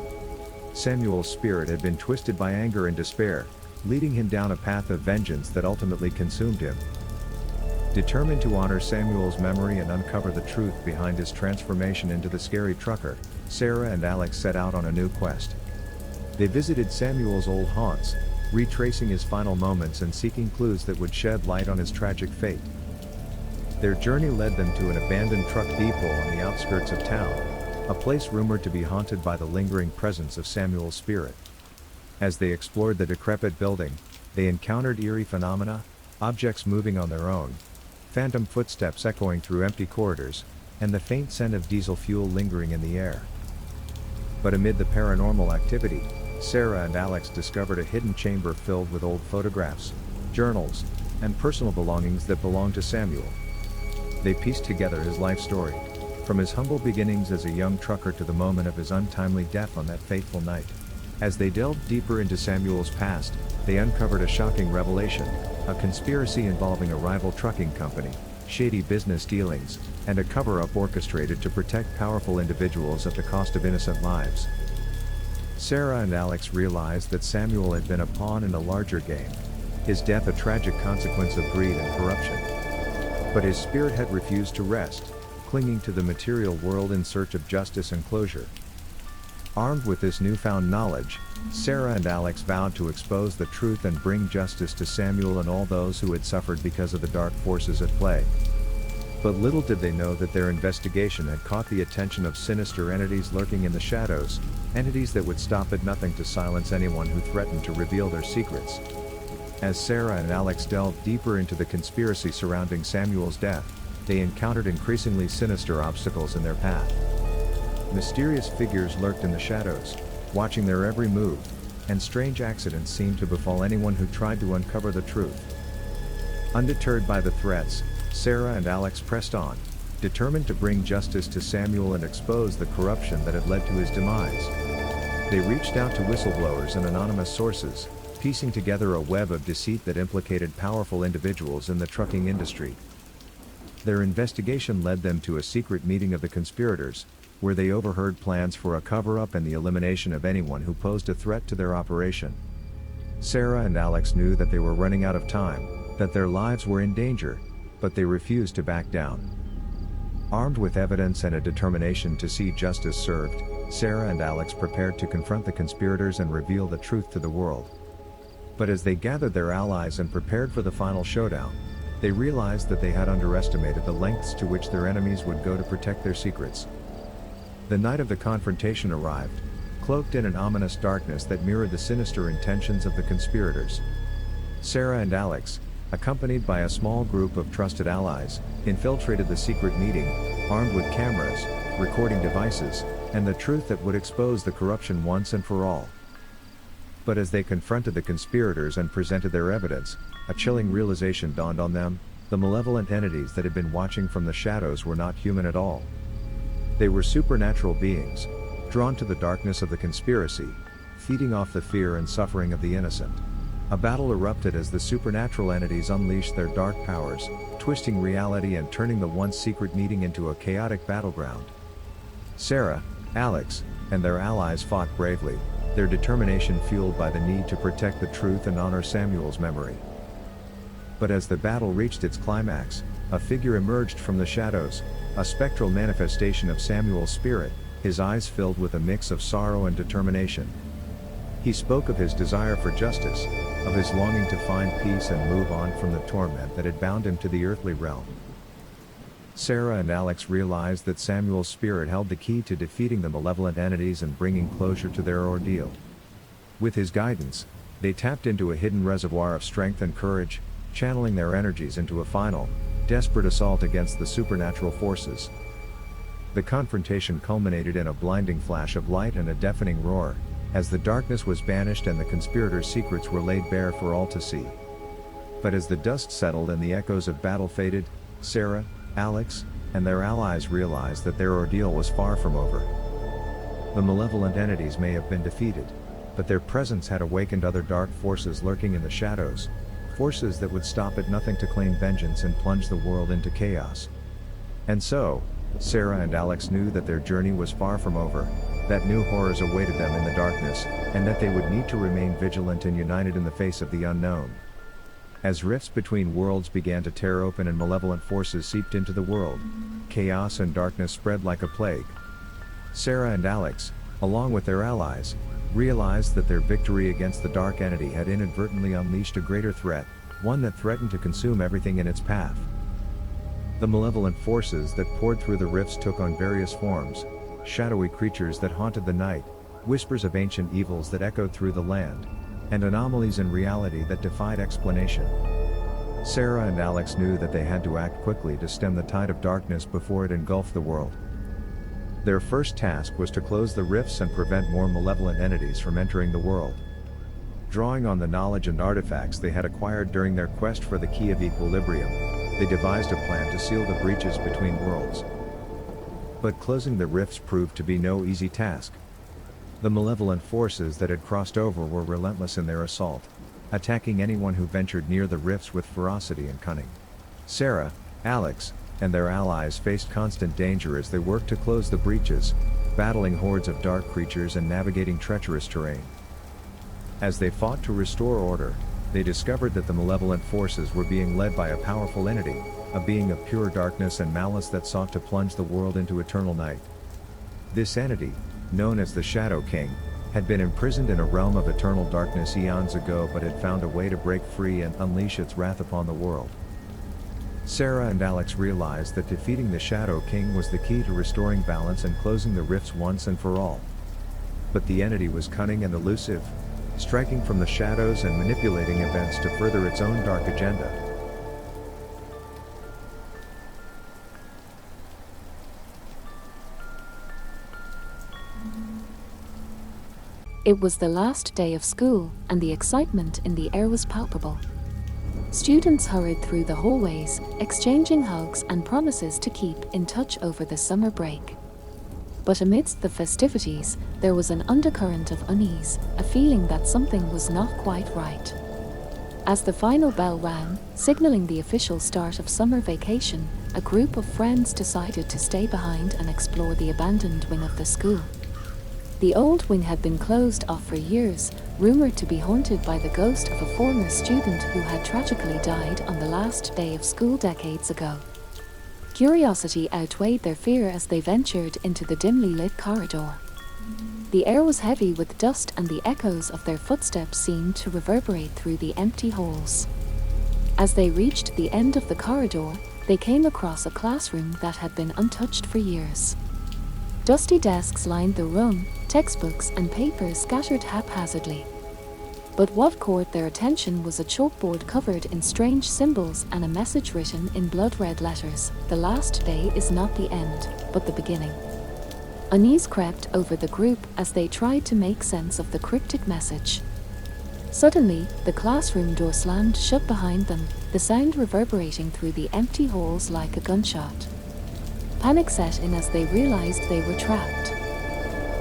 Speaker 2: Samuel's spirit had been twisted by anger and despair, leading him down a path of vengeance that ultimately consumed him. Determined to honor Samuel's memory and uncover the truth behind his transformation into the scary trucker, Sarah and Alex set out on a new quest. They visited Samuel's old haunts, retracing his final moments and seeking clues that would shed light on his tragic fate. Their journey led them to an abandoned truck depot on the outskirts of town, a place rumored to be haunted by the lingering presence of Samuel's spirit. As they explored the decrepit building, they encountered eerie phenomena, objects moving on their own, phantom footsteps echoing through empty corridors, and the faint scent of diesel fuel lingering in the air. But amid the paranormal activity, Sarah and Alex discovered a hidden chamber filled with old photographs, journals, and personal belongings that belonged to Samuel. They pieced together his life story, from his humble beginnings as a young trucker to the moment of his untimely death on that fateful night. As they delved deeper into Samuel's past, they uncovered a shocking revelation, a conspiracy involving a rival trucking company, shady business dealings, and a cover-up orchestrated to protect powerful individuals at the cost of innocent lives. Sarah and Alex realized that Samuel had been a pawn in a larger game, his death a tragic consequence of greed and corruption. But his spirit had refused to rest, clinging to the material world in search of justice and closure. Armed with this newfound knowledge, Sarah and Alex vowed to expose the truth and bring justice to Samuel and all those who had suffered because of the dark forces at play. But little did they know that their investigation had caught the attention of sinister entities lurking in the shadows, entities that would stop at nothing to silence anyone who threatened to reveal their secrets. As Sarah and Alex delved deeper into the conspiracy surrounding Samuel's death, they encountered increasingly sinister obstacles in their path. Mysterious figures lurked in the shadows, watching their every move, and strange accidents seemed to befall anyone who tried to uncover the truth. Undeterred by the threats, Sarah and Alex pressed on, determined to bring justice to Samuel and expose the corruption that had led to his demise. They reached out to whistleblowers and anonymous sources, piecing together a web of deceit that implicated powerful individuals in the trucking industry. Their investigation led them to a secret meeting of the conspirators, where they overheard plans for a cover-up and the elimination of anyone who posed a threat to their operation. Sarah and Alex knew that they were running out of time, that their lives were in danger, but they refused to back down. Armed with evidence and a determination to see justice served, Sarah and Alex prepared to confront the conspirators and reveal the truth to the world. But as they gathered their allies and prepared for the final showdown, they realized that they had underestimated the lengths to which their enemies would go to protect their secrets. The night of the confrontation arrived, cloaked in an ominous darkness that mirrored the sinister intentions of the conspirators. Sarah and Alex, accompanied by a small group of trusted allies, infiltrated the secret meeting, armed with cameras, recording devices, and the truth that would expose the corruption once and for all. But as they confronted the conspirators and presented their evidence, a chilling realization dawned on them: the malevolent entities that had been watching from the shadows were not human at all. They were supernatural beings, drawn to the darkness of the conspiracy, feeding off the fear and suffering of the innocent. A battle erupted as the supernatural entities unleashed their dark powers, twisting reality and turning the once secret meeting into a chaotic battleground. Sarah, Alex, and their allies fought bravely, their determination fueled by the need to protect the truth and honor Samuel's memory. But as the battle reached its climax, a figure emerged from the shadows, a spectral manifestation of Samuel's spirit, his eyes filled with a mix of sorrow and determination. He spoke of his desire for justice, of his longing to find peace and move on from the torment that had bound him to the earthly realm. Sarah and Alex realized that Samuel's spirit held the key to defeating the malevolent entities and bringing closure to their ordeal. With his guidance, they tapped into a hidden reservoir of strength and courage, channeling their energies into a final, desperate assault against the supernatural forces. The confrontation culminated in a blinding flash of light and a deafening roar, as the darkness was banished and the conspirators' secrets were laid bare for all to see. But as the dust settled and the echoes of battle faded, Sarah, Alex, and their allies realized that their ordeal was far from over. The malevolent entities may have been defeated, but their presence had awakened other dark forces lurking in the shadows, forces that would stop at nothing to claim vengeance and plunge the world into chaos. And so, Sarah and Alex knew that their journey was far from over, that new horrors awaited them in the darkness, and that they would need to remain vigilant and united in the face of the unknown. As rifts between worlds began to tear open and malevolent forces seeped into the world, chaos and darkness spread like a plague. Sarah and Alex, along with their allies, realized that their victory against the dark entity had inadvertently unleashed a greater threat, one that threatened to consume everything in its path. The malevolent forces that poured through the rifts took on various forms: shadowy creatures that haunted the night, whispers of ancient evils that echoed through the land, and anomalies in reality that defied explanation. Sarah and Alex knew that they had to act quickly to stem the tide of darkness before it engulfed the world. Their first task was to close the rifts and prevent more malevolent entities from entering the world. Drawing on the knowledge and artifacts they had acquired during their quest for the key of equilibrium, they devised a plan to seal the breaches between worlds. But closing the rifts proved to be no easy task. The malevolent forces that had crossed over were relentless in their assault, attacking anyone who ventured near the rifts with ferocity and cunning. Sarah, Alex, and their allies faced constant danger as they worked to close the breaches, battling hordes of dark creatures and navigating treacherous terrain. As they fought to restore order, they discovered that the malevolent forces were being led by a powerful entity, a being of pure darkness and malice that sought to plunge the world into eternal night. This entity, known as the Shadow King, had been imprisoned in a realm of eternal darkness eons ago but had found a way to break free and unleash its wrath upon the world. Sarah and Alex realized that defeating the Shadow King was the key to restoring balance and closing the rifts once and for all. But the entity was cunning and elusive, striking from the shadows and manipulating events to further its own dark agenda.
Speaker 1: It was the last day of school, and the excitement in the air was palpable. Students hurried through the hallways, exchanging hugs and promises to keep in touch over the summer break. But amidst the festivities, there was an undercurrent of unease, a feeling that something was not quite right. As the final bell rang, signaling the official start of summer vacation, a group of friends decided to stay behind and explore the abandoned wing of the school. The old wing had been closed off for years, rumored to be haunted by the ghost of a former student who had tragically died on the last day of school decades ago. Curiosity outweighed their fear as they ventured into the dimly lit corridor. The air was heavy with dust and the echoes of their footsteps seemed to reverberate through the empty halls. As they reached the end of the corridor, they came across a classroom that had been untouched for years. Dusty desks lined the room, textbooks and papers scattered haphazardly. But what caught their attention was a chalkboard covered in strange symbols and a message written in blood-red letters: "The last day is not the end, but the beginning." Unease crept over the group as they tried to make sense of the cryptic message. Suddenly, the classroom door slammed shut behind them, the sound reverberating through the empty halls like a gunshot. Panic set in as they realized they were trapped.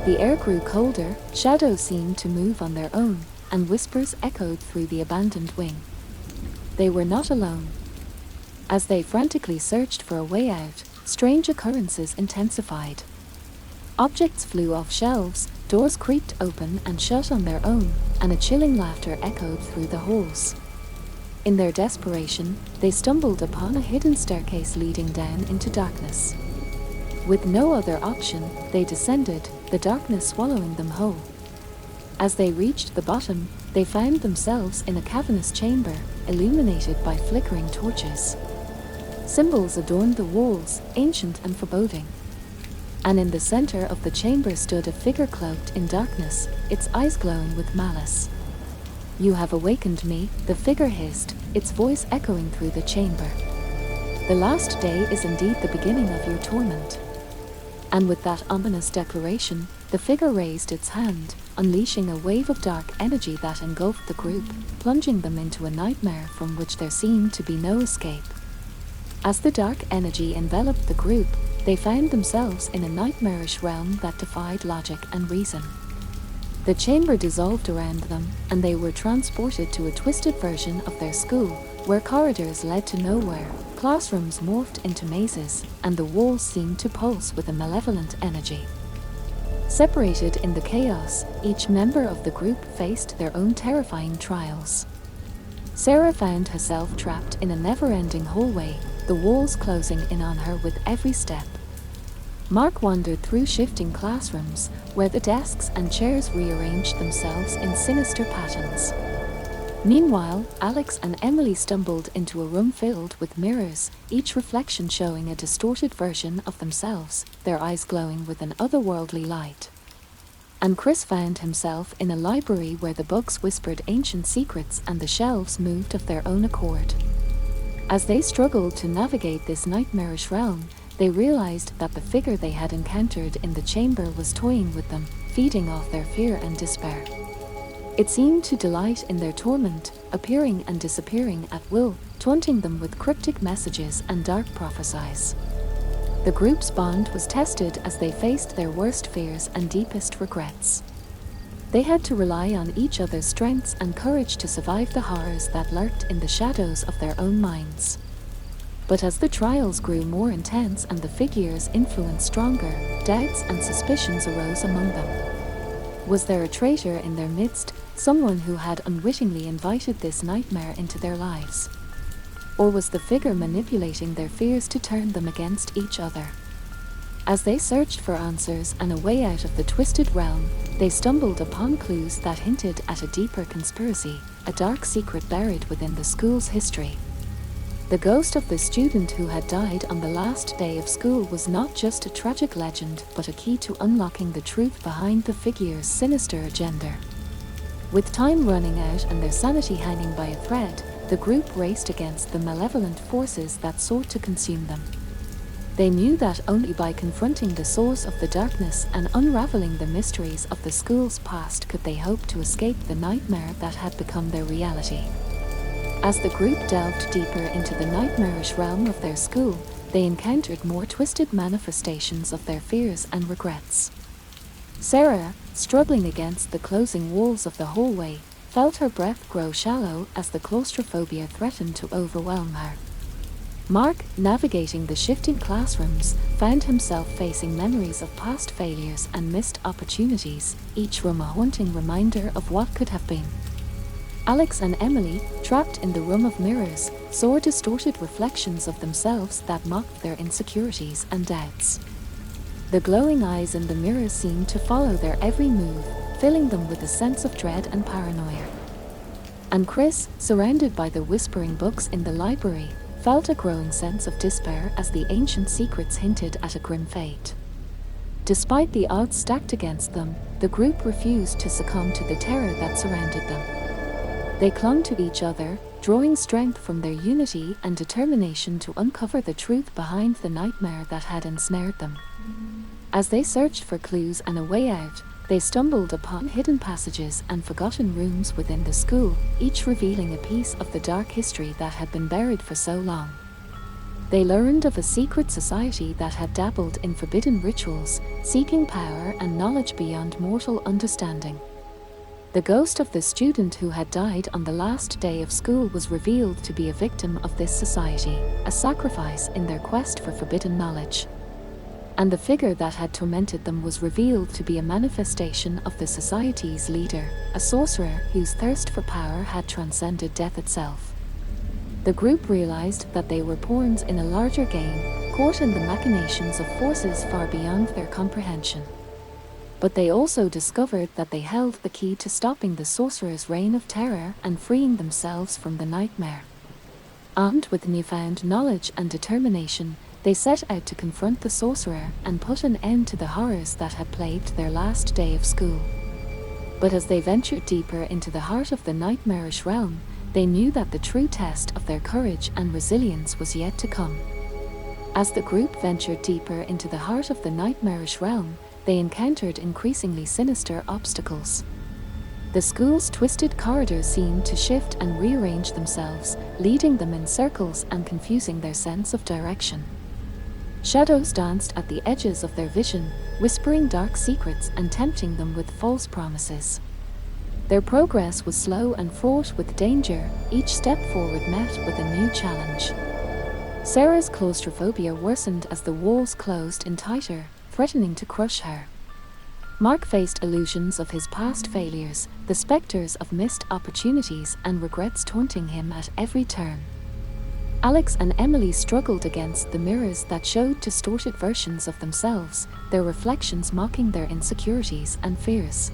Speaker 1: The air grew colder, shadows seemed to move on their own, and whispers echoed through the abandoned wing. They were not alone. As they frantically searched for a way out, strange occurrences intensified. Objects flew off shelves, doors creaked open and shut on their own, and a chilling laughter echoed through the halls. In their desperation, they stumbled upon a hidden staircase leading down into darkness. With no other option, they descended, the darkness swallowing them whole. As they reached the bottom, they found themselves in a cavernous chamber, illuminated by flickering torches. Symbols adorned the walls, ancient and foreboding. And in the center of the chamber stood a figure cloaked in darkness, its eyes glowing with malice. "You have awakened me," the figure hissed, its voice echoing through the chamber. "The last day is indeed the beginning of your torment." And with that ominous declaration, the figure raised its hand, unleashing a wave of dark energy that engulfed the group, plunging them into a nightmare from which there seemed to be no escape. As the dark energy enveloped the group, they found themselves in a nightmarish realm that defied logic and reason. The chamber dissolved around them, and they were transported to a twisted version of their school, where corridors led to nowhere, classrooms morphed into mazes, and the walls seemed to pulse with a malevolent energy. Separated in the chaos, each member of the group faced their own terrifying trials. Sarah found herself trapped in a never-ending hallway, the walls closing in on her with every step. Mark wandered through shifting classrooms, where the desks and chairs rearranged themselves in sinister patterns. Meanwhile, Alex and Emily stumbled into a room filled with mirrors, each reflection showing a distorted version of themselves, their eyes glowing with an otherworldly light. And Chris found himself in a library where the books whispered ancient secrets and the shelves moved of their own accord. As they struggled to navigate this nightmarish realm, they realized that the figure they had encountered in the chamber was toying with them, feeding off their fear and despair. It seemed to delight in their torment, appearing and disappearing at will, taunting them with cryptic messages and dark prophecies. The group's bond was tested as they faced their worst fears and deepest regrets. They had to rely on each other's strengths and courage to survive the horrors that lurked in the shadows of their own minds. But as the trials grew more intense and the figure's influence stronger, doubts and suspicions arose among them. Was there a traitor in their midst, someone who had unwittingly invited this nightmare into their lives? Or was the figure manipulating their fears to turn them against each other? As they searched for answers and a way out of the twisted realm, they stumbled upon clues that hinted at a deeper conspiracy, a dark secret buried within the school's history. The ghost of the student who had died on the last day of school was not just a tragic legend, but a key to unlocking the truth behind the figure's sinister agenda. With time running out and their sanity hanging by a thread, the group raced against the malevolent forces that sought to consume them. They knew that only by confronting the source of the darkness and unraveling the mysteries of the school's past could they hope to escape the nightmare that had become their reality. As the group delved deeper into the nightmarish realm of their school, they encountered more twisted manifestations of their fears and regrets. Sarah, struggling against the closing walls of the hallway, felt her breath grow shallow as the claustrophobia threatened to overwhelm her. Mark, navigating the shifting classrooms, found himself facing memories of past failures and missed opportunities, each room a haunting reminder of what could have been. Alex and Emily, trapped in the room of mirrors, saw distorted reflections of themselves that mocked their insecurities and doubts. The glowing eyes in the mirrors seemed to follow their every move, filling them with a sense of dread and paranoia. And Chris, surrounded by the whispering books in the library, felt a growing sense of despair as the ancient secrets hinted at a grim fate. Despite the odds stacked against them, the group refused to succumb to the terror that surrounded them. They clung to each other, drawing strength from their unity and determination to uncover the truth behind the nightmare that had ensnared them. As they searched for clues and a way out, they stumbled upon hidden passages and forgotten rooms within the school, each revealing a piece of the dark history that had been buried for so long. They learned of a secret society that had dabbled in forbidden rituals, seeking power and knowledge beyond mortal understanding. The ghost of the student who had died on the last day of school was revealed to be a victim of this society, a sacrifice in their quest for forbidden knowledge. And the figure that had tormented them was revealed to be a manifestation of the society's leader, a sorcerer whose thirst for power had transcended death itself. The group realized that they were pawns in a larger game, caught in the machinations of forces far beyond their comprehension. But they also discovered that they held the key to stopping the sorcerer's reign of terror and freeing themselves from the nightmare. Armed with newfound knowledge and determination, they set out to confront the sorcerer and put an end to the horrors that had plagued their last day of school. But as they ventured deeper into the heart of the nightmarish realm, they knew that the true test of their courage and resilience was yet to come. As the group ventured deeper into the heart of the nightmarish realm, they encountered increasingly sinister obstacles. The school's twisted corridors seemed to shift and rearrange themselves, leading them in circles and confusing their sense of direction. Shadows danced at the edges of their vision, whispering dark secrets and tempting them with false promises. Their progress was slow and fraught with danger, each step forward met with a new challenge. Sarah's claustrophobia worsened as the walls closed in tighter, threatening to crush her. Mark faced illusions of his past failures, the specters of missed opportunities and regrets taunting him at every turn. Alex and Emily struggled against the mirrors that showed distorted versions of themselves, their reflections mocking their insecurities and fears.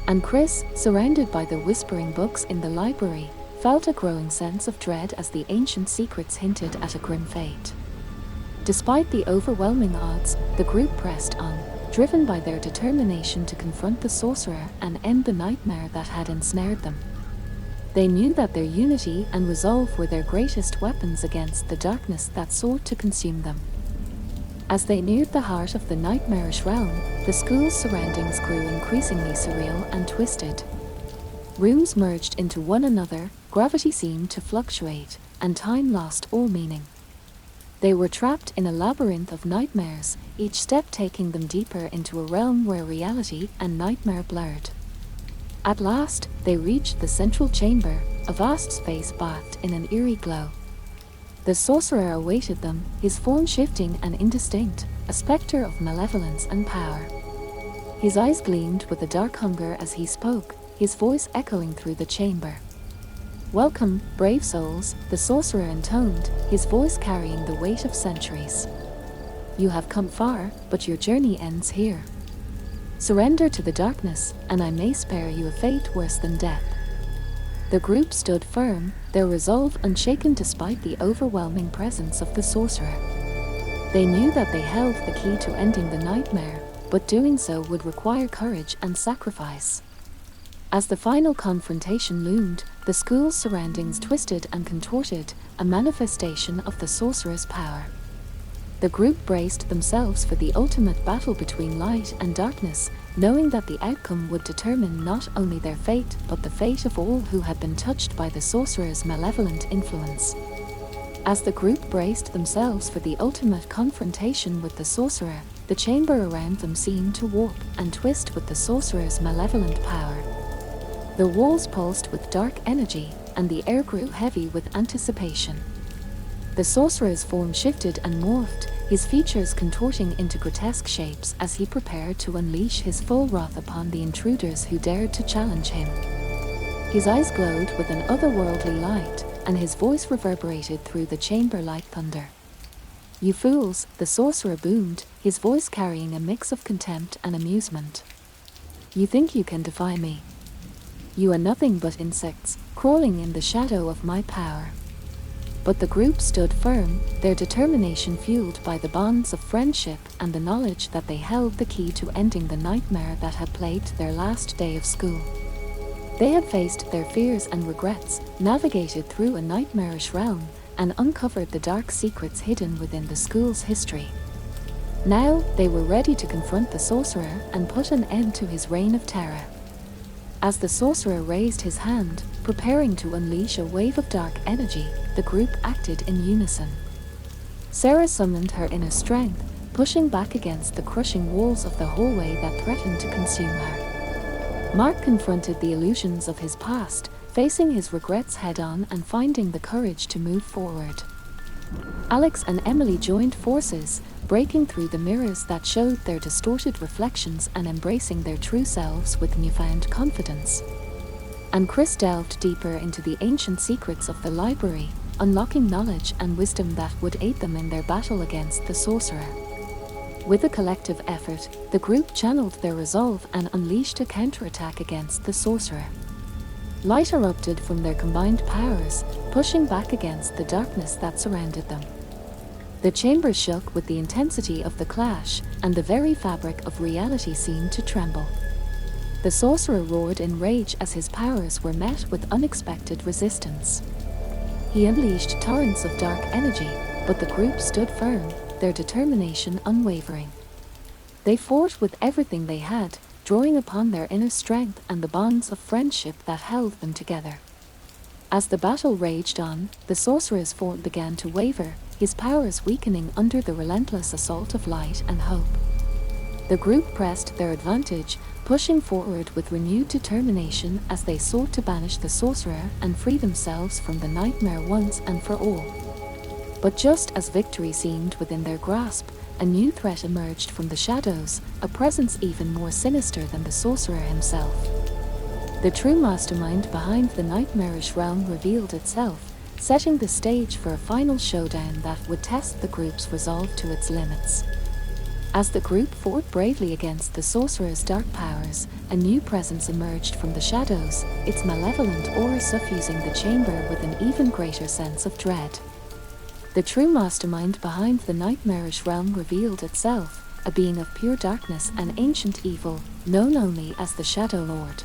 Speaker 1: And Chris, surrounded by the whispering books in the library, felt a growing sense of dread as the ancient secrets hinted at a grim fate. Despite the overwhelming odds, the group pressed on, driven by their determination to confront the sorcerer and end the nightmare that had ensnared them. They knew that their unity and resolve were their greatest weapons against the darkness that sought to consume them. As they neared the heart of the nightmarish realm, the school's surroundings grew increasingly surreal and twisted. Rooms merged into one another, gravity seemed to fluctuate, and time lost all meaning. They were trapped in a labyrinth of nightmares, each step taking them deeper into a realm where reality and nightmare blurred. At last, they reached the central chamber, a vast space bathed in an eerie glow. The sorcerer awaited them, his form shifting and indistinct, a specter of malevolence and power. His eyes gleamed with a dark hunger as he spoke, his voice echoing through the chamber. "Welcome, brave souls," the sorcerer intoned, his voice carrying the weight of centuries. "You have come far, but your journey ends here. Surrender to the darkness, and I may spare you a fate worse than death." The group stood firm, their resolve unshaken despite the overwhelming presence of the sorcerer. They knew that they held the key to ending the nightmare, but doing so would require courage and sacrifice. As the final confrontation loomed, the school's surroundings twisted and contorted, a manifestation of the sorcerer's power. The group braced themselves for the ultimate battle between light and darkness, knowing that the outcome would determine not only their fate, but the fate of all who had been touched by the sorcerer's malevolent influence. As the group braced themselves for the ultimate confrontation with the sorcerer, the chamber around them seemed to warp and twist with the sorcerer's malevolent power. The walls pulsed with dark energy, and the air grew heavy with anticipation. The sorcerer's form shifted and morphed, his features contorting into grotesque shapes as he prepared to unleash his full wrath upon the intruders who dared to challenge him. His eyes glowed with an otherworldly light, and his voice reverberated through the chamber like thunder. "You fools," the sorcerer boomed, his voice carrying a mix of contempt and amusement. "You think you can defy me? You are nothing but insects, crawling in the shadow of my power." But the group stood firm, their determination fueled by the bonds of friendship and the knowledge that they held the key to ending the nightmare that had plagued their last day of school. They had faced their fears and regrets, navigated through a nightmarish realm, and uncovered the dark secrets hidden within the school's history. Now, they were ready to confront the sorcerer and put an end to his reign of terror. As the sorcerer raised his hand, preparing to unleash a wave of dark energy, the group acted in unison. Sarah summoned her inner strength, pushing back against the crushing walls of the hallway that threatened to consume her. Mark confronted the illusions of his past, facing his regrets head-on and finding the courage to move forward. Alex and Emily joined forces, breaking through the mirrors that showed their distorted reflections and embracing their true selves with newfound confidence. And Chris delved deeper into the ancient secrets of the library, unlocking knowledge and wisdom that would aid them in their battle against the sorcerer. With a collective effort, the group channeled their resolve and unleashed a counterattack against the sorcerer. Light erupted from their combined powers, pushing back against the darkness that surrounded them. The chamber shook with the intensity of the clash, and the very fabric of reality seemed to tremble. The sorcerer roared in rage as his powers were met with unexpected resistance. He unleashed torrents of dark energy, but the group stood firm, their determination unwavering. They fought with everything they had, drawing upon their inner strength and the bonds of friendship that held them together. As the battle raged on, the sorcerer's form began to waver, his powers weakening under the relentless assault of light and hope. The group pressed their advantage, pushing forward with renewed determination as they sought to banish the sorcerer and free themselves from the nightmare once and for all. But just as victory seemed within their grasp, a new threat emerged from the shadows, a presence even more sinister than the sorcerer himself. The true mastermind behind the nightmarish realm revealed itself, setting the stage for a final showdown that would test the group's resolve to its limits. As the group fought bravely against the sorcerer's dark powers, a new presence emerged from the shadows, its malevolent aura suffusing the chamber with an even greater sense of dread. The true mastermind behind the nightmarish realm revealed itself, a being of pure darkness and ancient evil, known only as the Shadow Lord.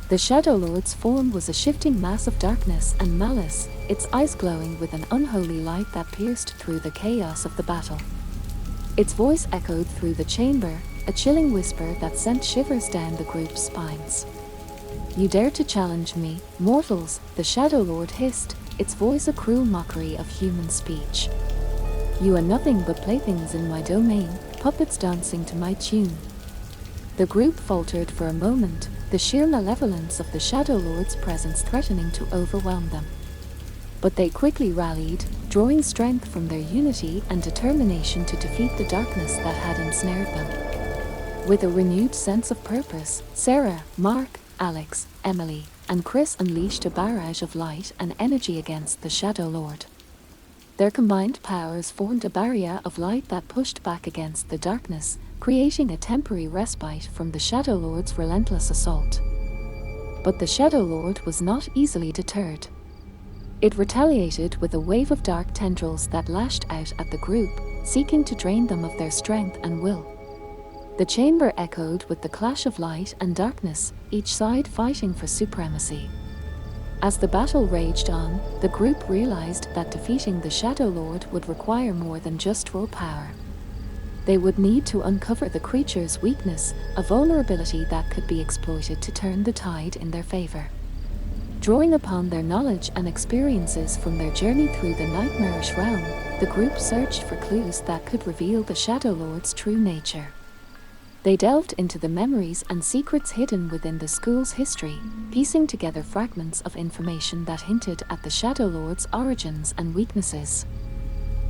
Speaker 1: The Shadow Lord's form was a shifting mass of darkness and malice, its eyes glowing with an unholy light that pierced through the chaos of the battle. Its voice echoed through the chamber, a chilling whisper that sent shivers down the group's spines. "You dare to challenge me, mortals," the Shadow Lord hissed, its voice a cruel mockery of human speech. "You are nothing but playthings in my domain, puppets dancing to my tune." The group faltered for a moment, the sheer malevolence of the Shadow Lord's presence threatening to overwhelm them. But they quickly rallied, drawing strength from their unity and determination to defeat the darkness that had ensnared them. With a renewed sense of purpose, Sarah, Mark, Alex, Emily, and Chris unleashed a barrage of light and energy against the Shadow Lord. Their combined powers formed a barrier of light that pushed back against the darkness, creating a temporary respite from the Shadow Lord's relentless assault. But the Shadow Lord was not easily deterred. It retaliated with a wave of dark tendrils that lashed out at the group, seeking to drain them of their strength and will. The chamber echoed with the clash of light and darkness, each side fighting for supremacy. As the battle raged on, the group realized that defeating the Shadow Lord would require more than just raw power. They would need to uncover the creature's weakness, a vulnerability that could be exploited to turn the tide in their favor. Drawing upon their knowledge and experiences from their journey through the nightmarish realm, the group searched for clues that could reveal the Shadow Lord's true nature. They delved into the memories and secrets hidden within the school's history, piecing together fragments of information that hinted at the Shadow Lord's origins and weaknesses.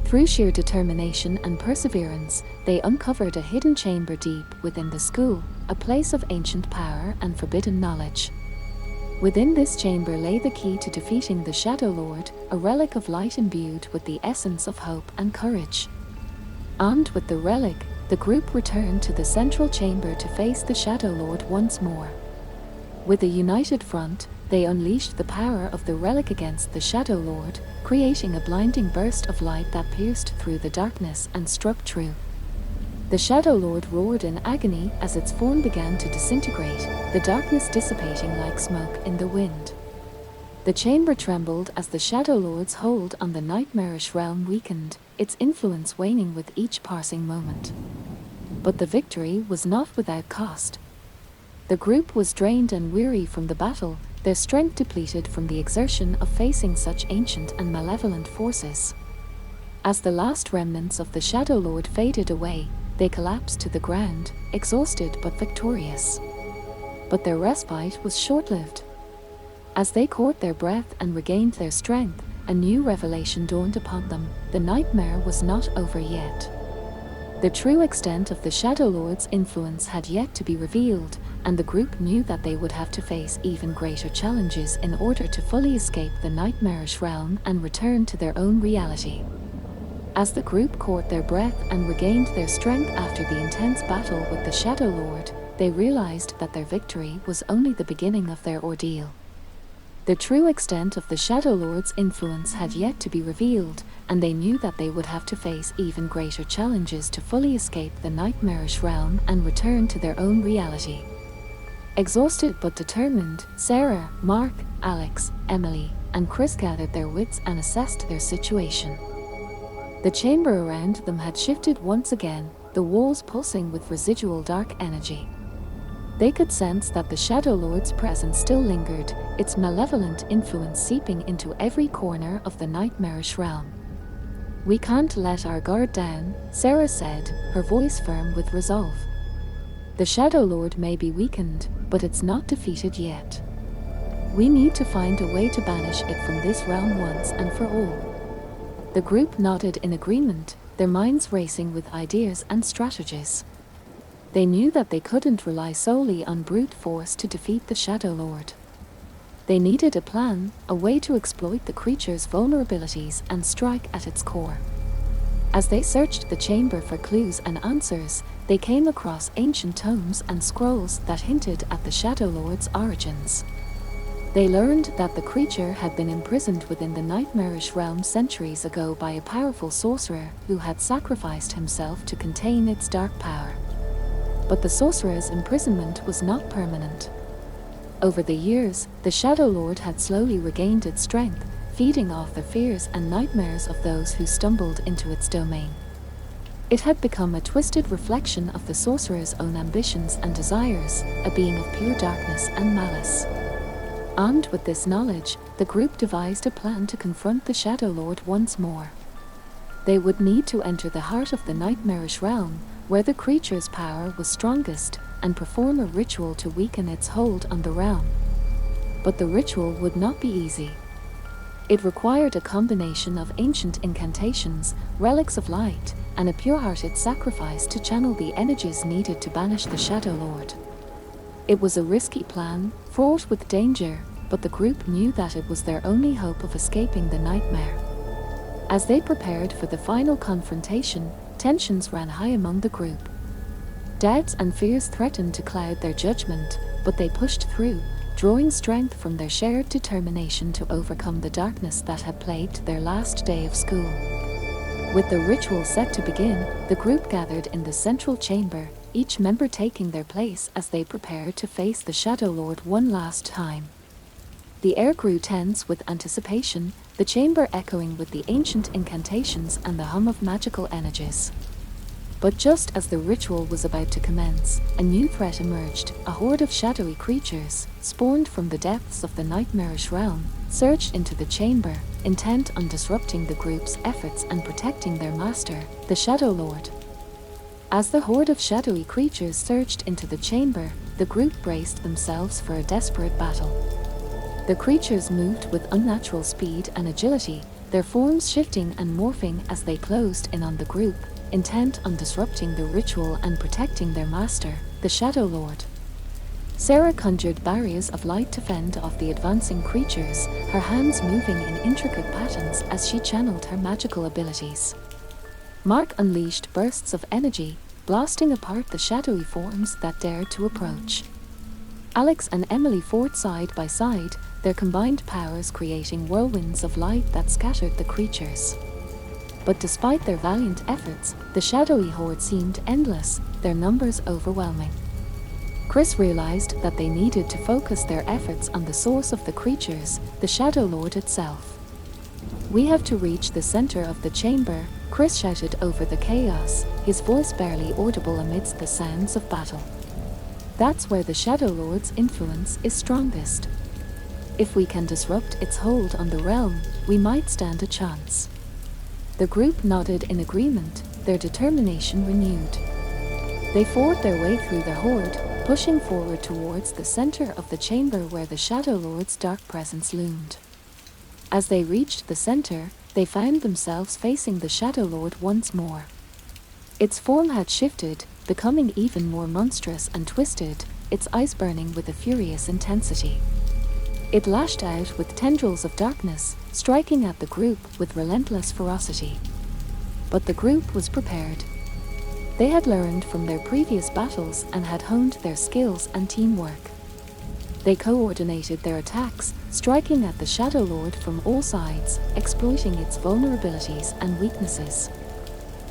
Speaker 1: Through sheer determination and perseverance, they uncovered a hidden chamber deep within the school, a place of ancient power and forbidden knowledge. Within this chamber lay the key to defeating the Shadow Lord, a relic of light imbued with the essence of hope and courage. Armed with the relic, the group returned to the central chamber to face the Shadow Lord once more. With a united front, they unleashed the power of the relic against the Shadow Lord, creating a blinding burst of light that pierced through the darkness and struck true. The Shadow Lord roared in agony as its form began to disintegrate, the darkness dissipating like smoke in the wind. The chamber trembled as the Shadow Lord's hold on the nightmarish realm weakened, its influence waning with each passing moment. But the victory was not without cost. The group was drained and weary from the battle, their strength depleted from the exertion of facing such ancient and malevolent forces. As the last remnants of the Shadow Lord faded away, they collapsed to the ground, exhausted but victorious. But their respite was short-lived. As they caught their breath and regained their strength, a new revelation dawned upon them: the nightmare was not over yet. The true extent of the Shadow Lord's influence had yet to be revealed, and the group knew that they would have to face even greater challenges in order to fully escape the nightmarish realm and return to their own reality. As the group caught their breath and regained their strength after the intense battle with the Shadow Lord, they realized that their victory was only the beginning of their ordeal. The true extent of the Shadow Lord's influence had yet to be revealed, and they knew that they would have to face even greater challenges to fully escape the nightmarish realm and return to their own reality. Exhausted but determined, Sarah, Mark, Alex, Emily, and Chris gathered their wits and assessed their situation. The chamber around them had shifted once again, the walls pulsing with residual dark energy. They could sense that the Shadow Lord's presence still lingered, its malevolent influence seeping into every corner of the nightmarish realm. "We can't let our guard down," Sarah said, her voice firm with resolve. "The Shadow Lord may be weakened, but it's not defeated yet. We need to find a way to banish it from this realm once and for all." The group nodded in agreement, their minds racing with ideas and strategies. They knew that they couldn't rely solely on brute force to defeat the Shadow Lord. They needed a plan, a way to exploit the creature's vulnerabilities and strike at its core. As they searched the chamber for clues and answers, they came across ancient tomes and scrolls that hinted at the Shadow Lord's origins. They learned that the creature had been imprisoned within the nightmarish realm centuries ago by a powerful sorcerer who had sacrificed himself to contain its dark power. But the sorcerer's imprisonment was not permanent. Over the years, the Shadow Lord had slowly regained its strength, feeding off the fears and nightmares of those who stumbled into its domain. It had become a twisted reflection of the sorcerer's own ambitions and desires, a being of pure darkness and malice. Armed with this knowledge, the group devised a plan to confront the Shadow Lord once more. They would need to enter the heart of the nightmarish realm, where the creature's power was strongest, and perform a ritual to weaken its hold on the realm. But the ritual would not be easy. It required a combination of ancient incantations, relics of light, and a pure-hearted sacrifice to channel the energies needed to banish the Shadow Lord. It was a risky plan, fraught with danger, but the group knew that it was their only hope of escaping the nightmare. As they prepared for the final confrontation, tensions ran high among the group. Doubts and fears threatened to cloud their judgment, but they pushed through, drawing strength from their shared determination to overcome the darkness that had plagued their last day of school. With the ritual set to begin, the group gathered in the central chamber, each member taking their place as they prepared to face the Shadow Lord one last time. The air grew tense with anticipation, the chamber echoing with the ancient incantations and the hum of magical energies. But just as the ritual was about to commence, a new threat emerged. A horde of shadowy creatures, spawned from the depths of the nightmarish realm, surged into the chamber, intent on disrupting the group's efforts and protecting their master, the Shadow Lord. As the horde of shadowy creatures surged into the chamber, the group braced themselves for a desperate battle. The creatures moved with unnatural speed and agility, their forms shifting and morphing as they closed in on the group, intent on disrupting the ritual and protecting their master, the Shadow Lord. Sarah conjured barriers of light to fend off the advancing creatures, her hands moving in intricate patterns as she channeled her magical abilities. Mark unleashed bursts of energy, blasting apart the shadowy forms that dared to approach. Alex and Emily fought side by side, their combined powers creating whirlwinds of light that scattered the creatures. But despite their valiant efforts, the shadowy horde seemed endless, their numbers overwhelming. Chris realized that they needed to focus their efforts on the source of the creatures, the Shadow Lord itself. "We have to reach the center of the chamber," Chris shouted over the chaos, his voice barely audible amidst the sounds of battle. "That's where the Shadow Lord's influence is strongest. If we can disrupt its hold on the realm, we might stand a chance." The group nodded in agreement, their determination renewed. They fought their way through the horde, pushing forward towards the center of the chamber where the Shadow Lord's dark presence loomed. As they reached the center, they found themselves facing the Shadow Lord once more. Its form had shifted, becoming even more monstrous and twisted, its eyes burning with a furious intensity. It lashed out with tendrils of darkness, striking at the group with relentless ferocity. But the group was prepared. They had learned from their previous battles and had honed their skills and teamwork. They coordinated their attacks, striking at the Shadow Lord from all sides, exploiting its vulnerabilities and weaknesses.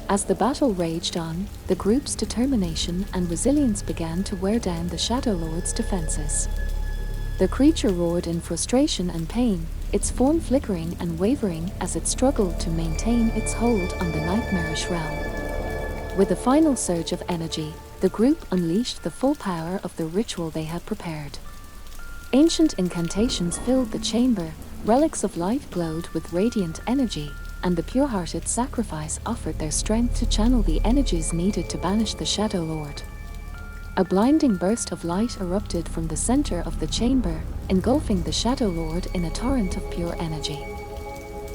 Speaker 1: As the battle raged on, the group's determination and resilience began to wear down the Shadow Lord's defenses. The creature roared in frustration and pain, its form flickering and wavering as it struggled to maintain its hold on the nightmarish realm. With a final surge of energy, the group unleashed the full power of the ritual they had prepared. Ancient incantations filled the chamber, relics of light glowed with radiant energy, and the pure-hearted sacrifice offered their strength to channel the energies needed to banish the Shadow Lord. A blinding burst of light erupted from the center of the chamber, engulfing the Shadow Lord in a torrent of pure energy.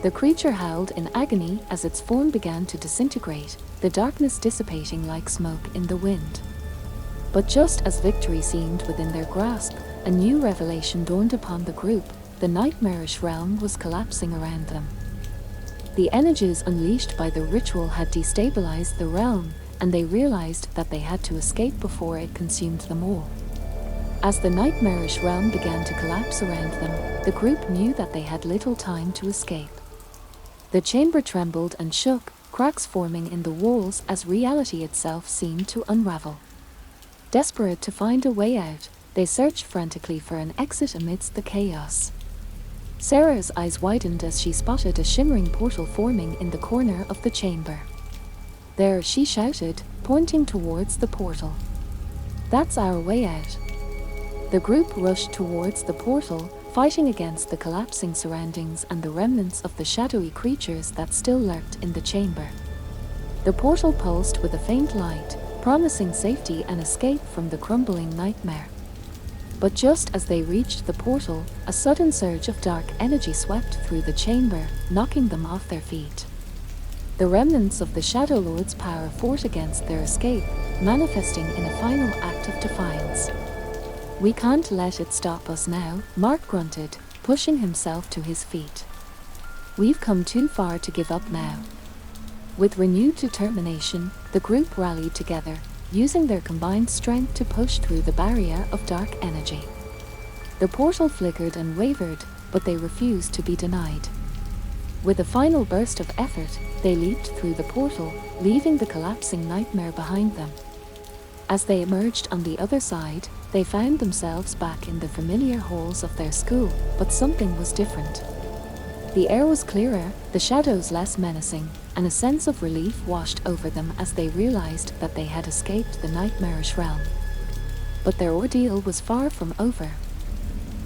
Speaker 1: The creature howled in agony as its form began to disintegrate, the darkness dissipating like smoke in the wind. But just as victory seemed within their grasp, a new revelation dawned upon the group. The nightmarish realm was collapsing around them. The energies unleashed by the ritual had destabilized the realm, and they realized that they had to escape before it consumed them all. As the nightmarish realm began to collapse around them, the group knew that they had little time to escape. The chamber trembled and shook, cracks forming in the walls as reality itself seemed to unravel. Desperate to find a way out, they searched frantically for an exit amidst the chaos. Sarah's eyes widened as she spotted a shimmering portal forming in the corner of the chamber. "There," she shouted, pointing towards the portal. "That's our way out." The group rushed towards the portal, fighting against the collapsing surroundings and the remnants of the shadowy creatures that still lurked in the chamber. The portal pulsed with a faint light, promising safety and escape from the crumbling nightmare. But just as they reached the portal, a sudden surge of dark energy swept through the chamber, knocking them off their feet. The remnants of the Shadow Lord's power fought against their escape, manifesting in a final act of defiance. "We can't let it stop us now," Mark grunted, pushing himself to his feet. "We've come too far to give up now." With renewed determination, the group rallied together, using their combined strength to push through the barrier of dark energy. The portal flickered and wavered, but they refused to be denied. With a final burst of effort, they leaped through the portal, leaving the collapsing nightmare behind them. As they emerged on the other side, they found themselves back in the familiar halls of their school, but something was different. The air was clearer, the shadows less menacing, and a sense of relief washed over them as they realized that they had escaped the nightmarish realm. But their ordeal was far from over.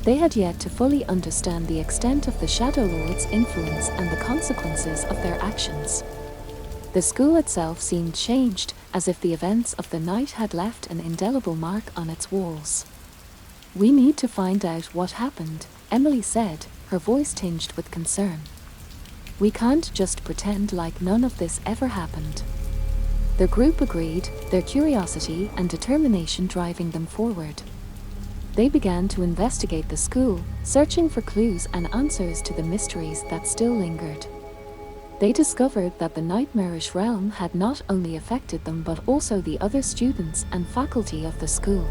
Speaker 1: They had yet to fully understand the extent of the Shadow Lord's influence and the consequences of their actions. The school itself seemed changed, as if the events of the night had left an indelible mark on its walls. "We need to find out what happened," Emily said, her voice tinged with concern. "We can't just pretend like none of this ever happened." The group agreed, their curiosity and determination driving them forward. They began to investigate the school, searching for clues and answers to the mysteries that still lingered. They discovered that the nightmarish realm had not only affected them but also the other students and faculty of the school.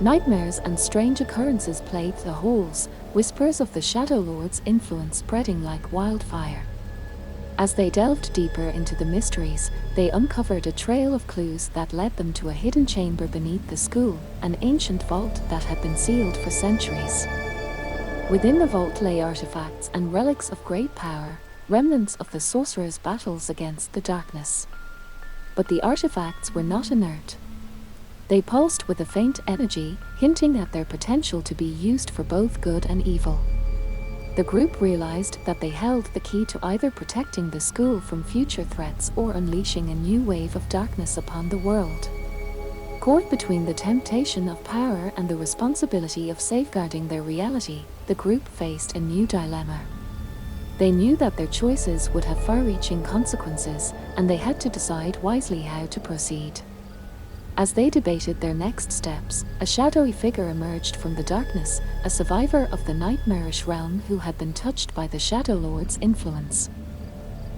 Speaker 1: Nightmares and strange occurrences plagued the halls, whispers of the Shadow Lord's influence spreading like wildfire. As they delved deeper into the mysteries, they uncovered a trail of clues that led them to a hidden chamber beneath the school, an ancient vault that had been sealed for centuries. Within the vault lay artifacts and relics of great power, remnants of the sorcerer's battles against the darkness. But the artifacts were not inert. They pulsed with a faint energy, hinting at their potential to be used for both good and evil. The group realized that they held the key to either protecting the school from future threats or unleashing a new wave of darkness upon the world. Caught between the temptation of power and the responsibility of safeguarding their reality, the group faced a new dilemma. They knew that their choices would have far-reaching consequences, and they had to decide wisely how to proceed. As they debated their next steps, a shadowy figure emerged from the darkness, a survivor of the nightmarish realm who had been touched by the Shadow Lord's influence.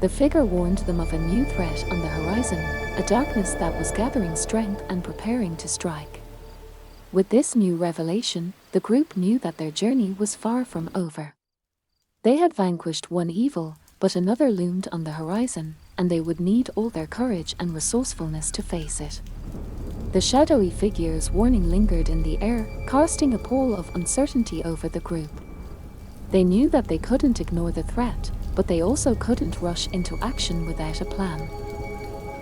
Speaker 1: The figure warned them of a new threat on the horizon, a darkness that was gathering strength and preparing to strike. With this new revelation, the group knew that their journey was far from over. They had vanquished one evil, but another loomed on the horizon, and they would need all their courage and resourcefulness to face it. The shadowy figure's warning lingered in the air, casting a pall of uncertainty over the group. They knew that they couldn't ignore the threat, but they also couldn't rush into action without a plan.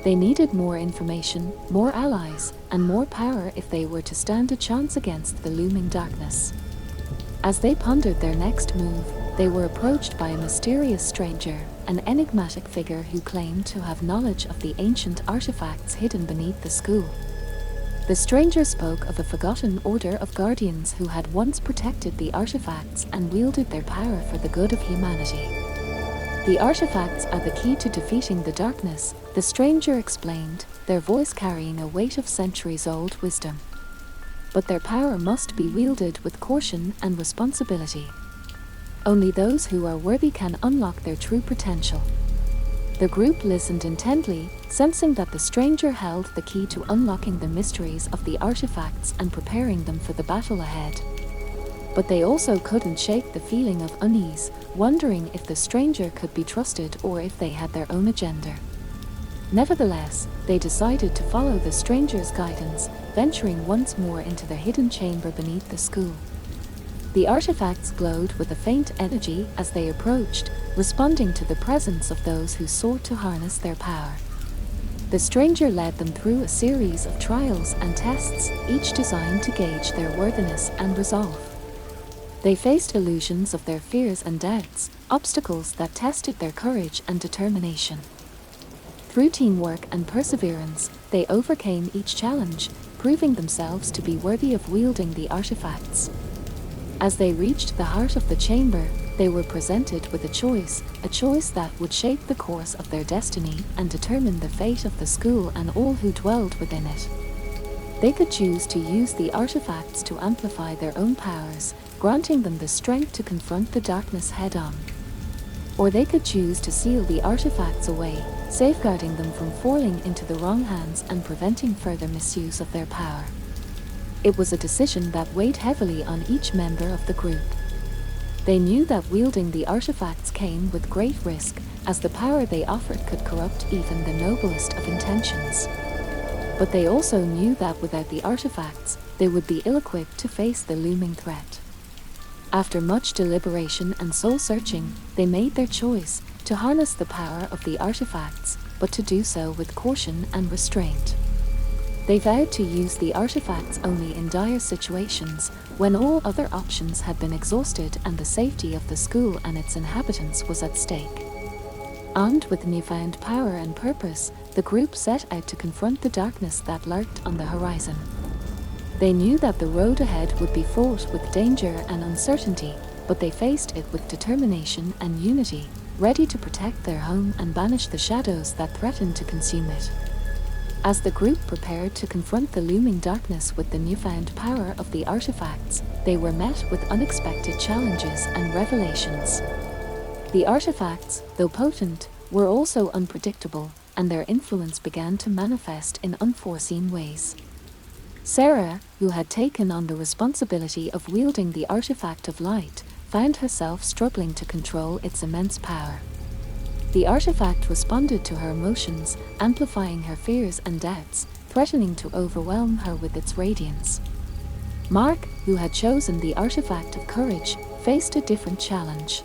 Speaker 1: They needed more information, more allies, and more power if they were to stand a chance against the looming darkness. As they pondered their next move, they were approached by a mysterious stranger, an enigmatic figure who claimed to have knowledge of the ancient artifacts hidden beneath the school. The stranger spoke of a forgotten order of guardians who had once protected the artifacts and wielded their power for the good of humanity. The artifacts are the key to defeating the darkness, the stranger explained, their voice carrying a weight of centuries-old wisdom. But their power must be wielded with caution and responsibility. Only those who are worthy can unlock their true potential. The group listened intently, sensing that the stranger held the key to unlocking the mysteries of the artifacts and preparing them for the battle ahead. But they also couldn't shake the feeling of unease, wondering if the stranger could be trusted or if they had their own agenda. Nevertheless, they decided to follow the stranger's guidance, venturing once more into the hidden chamber beneath the school. The artifacts glowed with a faint energy as they approached, responding to the presence of those who sought to harness their power. The stranger led them through a series of trials and tests, each designed to gauge their worthiness and resolve. They faced illusions of their fears and doubts, obstacles that tested their courage and determination. Through teamwork and perseverance, they overcame each challenge, proving themselves to be worthy of wielding the artifacts. As they reached the heart of the chamber, they were presented with a choice that would shape the course of their destiny and determine the fate of the school and all who dwelled within it. They could choose to use the artifacts to amplify their own powers, granting them the strength to confront the darkness head-on. Or they could choose to seal the artifacts away, safeguarding them from falling into the wrong hands and preventing further misuse of their power. It was a decision that weighed heavily on each member of the group. They knew that wielding the artifacts came with great risk, as the power they offered could corrupt even the noblest of intentions. But they also knew that without the artifacts, they would be ill-equipped to face the looming threat. After much deliberation and soul-searching, they made their choice to harness the power of the artifacts, but to do so with caution and restraint. They vowed to use the artifacts only in dire situations, when all other options had been exhausted and the safety of the school and its inhabitants was at stake. Armed with newfound power and purpose, the group set out to confront the darkness that lurked on the horizon. They knew that the road ahead would be fraught with danger and uncertainty, but they faced it with determination and unity, ready to protect their home and banish the shadows that threatened to consume it. As the group prepared to confront the looming darkness with the newfound power of the artifacts, they were met with unexpected challenges and revelations. The artifacts, though potent, were also unpredictable, and their influence began to manifest in unforeseen ways. Sarah, who had taken on the responsibility of wielding the artifact of light, found herself struggling to control its immense power. The artifact responded to her emotions, amplifying her fears and doubts, threatening to overwhelm her with its radiance. Mark, who had chosen the artifact of courage, faced a different challenge.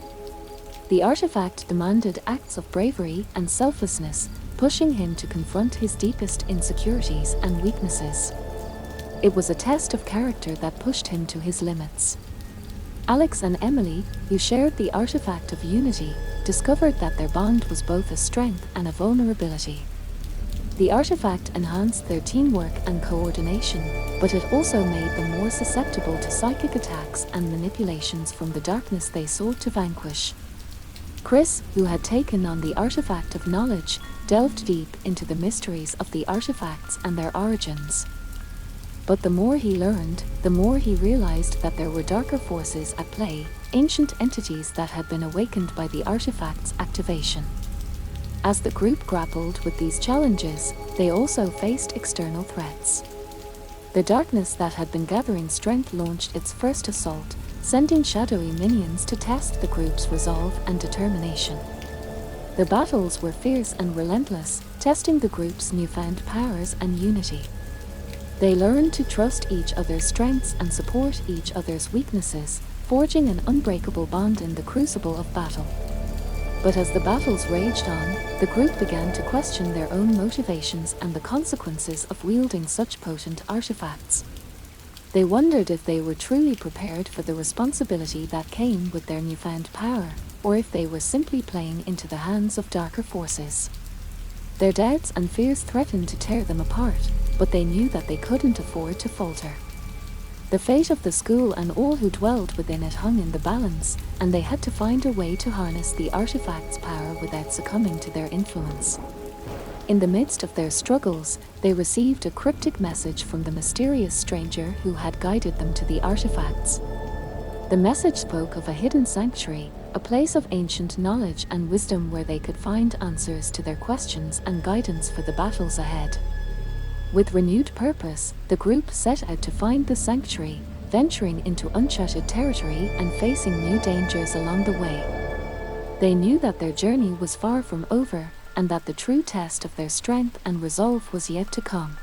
Speaker 1: The artifact demanded acts of bravery and selflessness, pushing him to confront his deepest insecurities and weaknesses. It was a test of character that pushed him to his limits. Alex and Emily, who shared the artifact of unity, discovered that their bond was both a strength and a vulnerability. The artifact enhanced their teamwork and coordination, but it also made them more susceptible to psychic attacks and manipulations from the darkness they sought to vanquish. Chris, who had taken on the artifact of knowledge, delved deep into the mysteries of the artifacts and their origins. But the more he learned, the more he realized that there were darker forces at play, ancient entities that had been awakened by the artifact's activation. As the group grappled with these challenges, they also faced external threats. The darkness that had been gathering strength launched its first assault, sending shadowy minions to test the group's resolve and determination. The battles were fierce and relentless, testing the group's newfound powers and unity. They learned to trust each other's strengths and support each other's weaknesses, forging an unbreakable bond in the crucible of battle. But as the battles raged on, the group began to question their own motivations and the consequences of wielding such potent artifacts. They wondered if they were truly prepared for the responsibility that came with their newfound power, or if they were simply playing into the hands of darker forces. Their doubts and fears threatened to tear them apart, but they knew that they couldn't afford to falter. The fate of the school and all who dwelled within it hung in the balance, and they had to find a way to harness the artifact's power without succumbing to their influence. In the midst of their struggles, they received a cryptic message from the mysterious stranger who had guided them to the artifacts. The message spoke of a hidden sanctuary, a place of ancient knowledge and wisdom where they could find answers to their questions and guidance for the battles ahead. With renewed purpose, the group set out to find the sanctuary, venturing into uncharted territory and facing new dangers along the way. They knew that their journey was far from over, and that the true test of their strength and resolve was yet to come.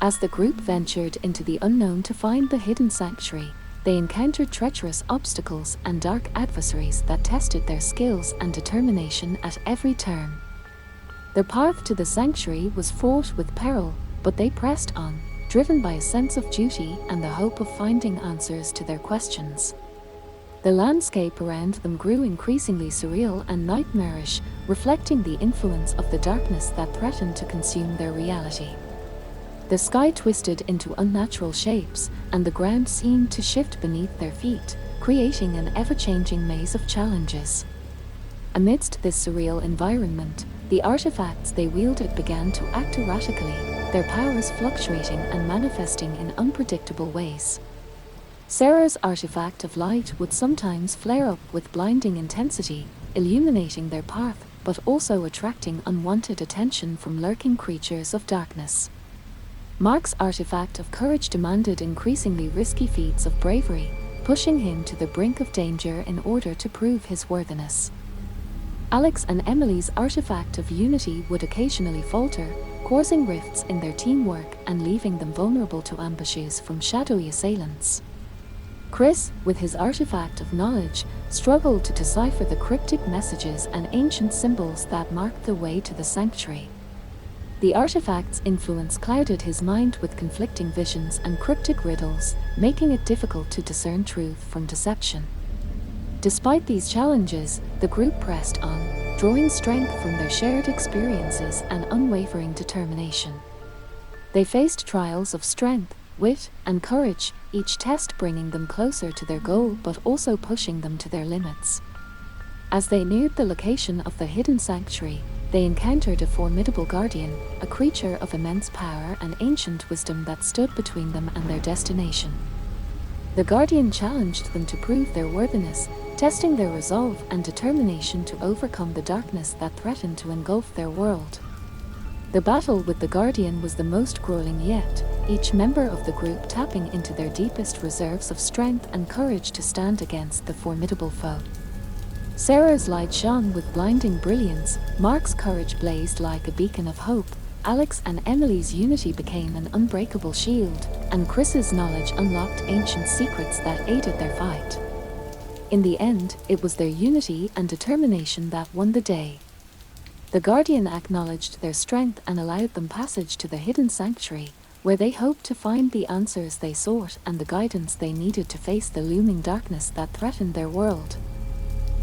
Speaker 1: As the group ventured into the unknown to find the hidden sanctuary, they encountered treacherous obstacles and dark adversaries that tested their skills and determination at every turn. The path to the sanctuary was fraught with peril, but they pressed on, driven by a sense of duty and the hope of finding answers to their questions. The landscape around them grew increasingly surreal and nightmarish, reflecting the influence of the darkness that threatened to consume their reality. The sky twisted into unnatural shapes, and the ground seemed to shift beneath their feet, creating an ever-changing maze of challenges. Amidst this surreal environment, the artifacts they wielded began to act erratically, their powers fluctuating and manifesting in unpredictable ways. Sarah's artifact of light would sometimes flare up with blinding intensity, illuminating their path, but also attracting unwanted attention from lurking creatures of darkness. Mark's artifact of courage demanded increasingly risky feats of bravery, pushing him to the brink of danger in order to prove his worthiness. Alex and Emily's artifact of unity would occasionally falter, causing rifts in their teamwork and leaving them vulnerable to ambushes from shadowy assailants. Chris, with his artifact of knowledge, struggled to decipher the cryptic messages and ancient symbols that marked the way to the sanctuary. The artifact's influence clouded his mind with conflicting visions and cryptic riddles, making it difficult to discern truth from deception. Despite these challenges, the group pressed on, drawing strength from their shared experiences and unwavering determination. They faced trials of strength, wit, and courage, each test bringing them closer to their goal but also pushing them to their limits. As they neared the location of the hidden sanctuary, they encountered a formidable guardian, a creature of immense power and ancient wisdom that stood between them and their destination. The guardian challenged them to prove their worthiness, testing their resolve and determination to overcome the darkness that threatened to engulf their world. The battle with the guardian was the most grueling yet, each member of the group tapping into their deepest reserves of strength and courage to stand against the formidable foe. Sarah's light shone with blinding brilliance, Mark's courage blazed like a beacon of hope, Alex and Emily's unity became an unbreakable shield, and Chris's knowledge unlocked ancient secrets that aided their fight. In the end, it was their unity and determination that won the day. The Guardian acknowledged their strength and allowed them passage to the hidden sanctuary, where they hoped to find the answers they sought and the guidance they needed to face the looming darkness that threatened their world.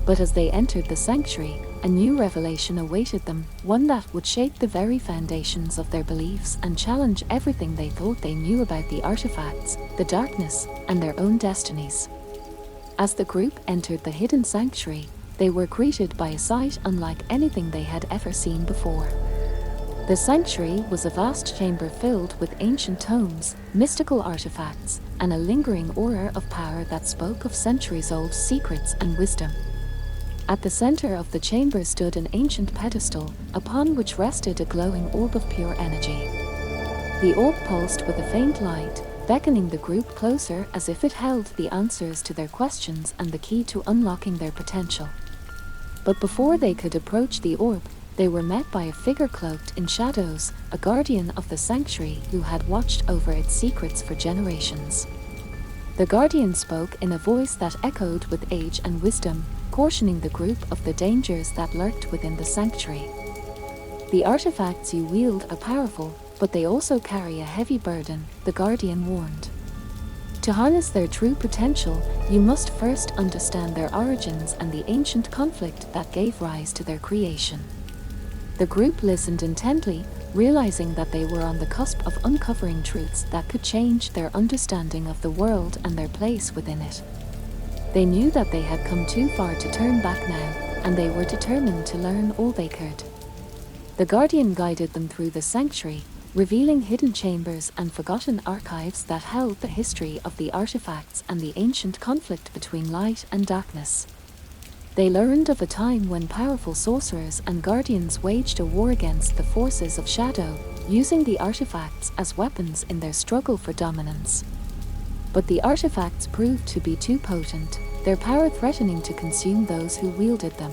Speaker 1: But as they entered the sanctuary, a new revelation awaited them, one that would shake the very foundations of their beliefs and challenge everything they thought they knew about the artifacts, the darkness, and their own destinies. As the group entered the hidden sanctuary, they were greeted by a sight unlike anything they had ever seen before. The sanctuary was a vast chamber filled with ancient tomes, mystical artifacts, and a lingering aura of power that spoke of centuries-old secrets and wisdom. At the center of the chamber stood an ancient pedestal, upon which rested a glowing orb of pure energy. The orb pulsed with a faint light, beckoning the group closer as if it held the answers to their questions and the key to unlocking their potential. But before they could approach the orb, they were met by a figure cloaked in shadows, a guardian of the sanctuary who had watched over its secrets for generations. The guardian spoke in a voice that echoed with age and wisdom, cautioning the group of the dangers that lurked within the sanctuary. "The artifacts you wield are powerful, but they also carry a heavy burden," the guardian warned. "To harness their true potential, you must first understand their origins and the ancient conflict that gave rise to their creation." The group listened intently, realizing that they were on the cusp of uncovering truths that could change their understanding of the world and their place within it. They knew that they had come too far to turn back now, and they were determined to learn all they could. The guardian guided them through the sanctuary, revealing hidden chambers and forgotten archives that held the history of the artifacts and the ancient conflict between light and darkness. They learned of a time when powerful sorcerers and guardians waged a war against the forces of shadow, using the artifacts as weapons in their struggle for dominance. But the artifacts proved to be too potent, their power threatening to consume those who wielded them.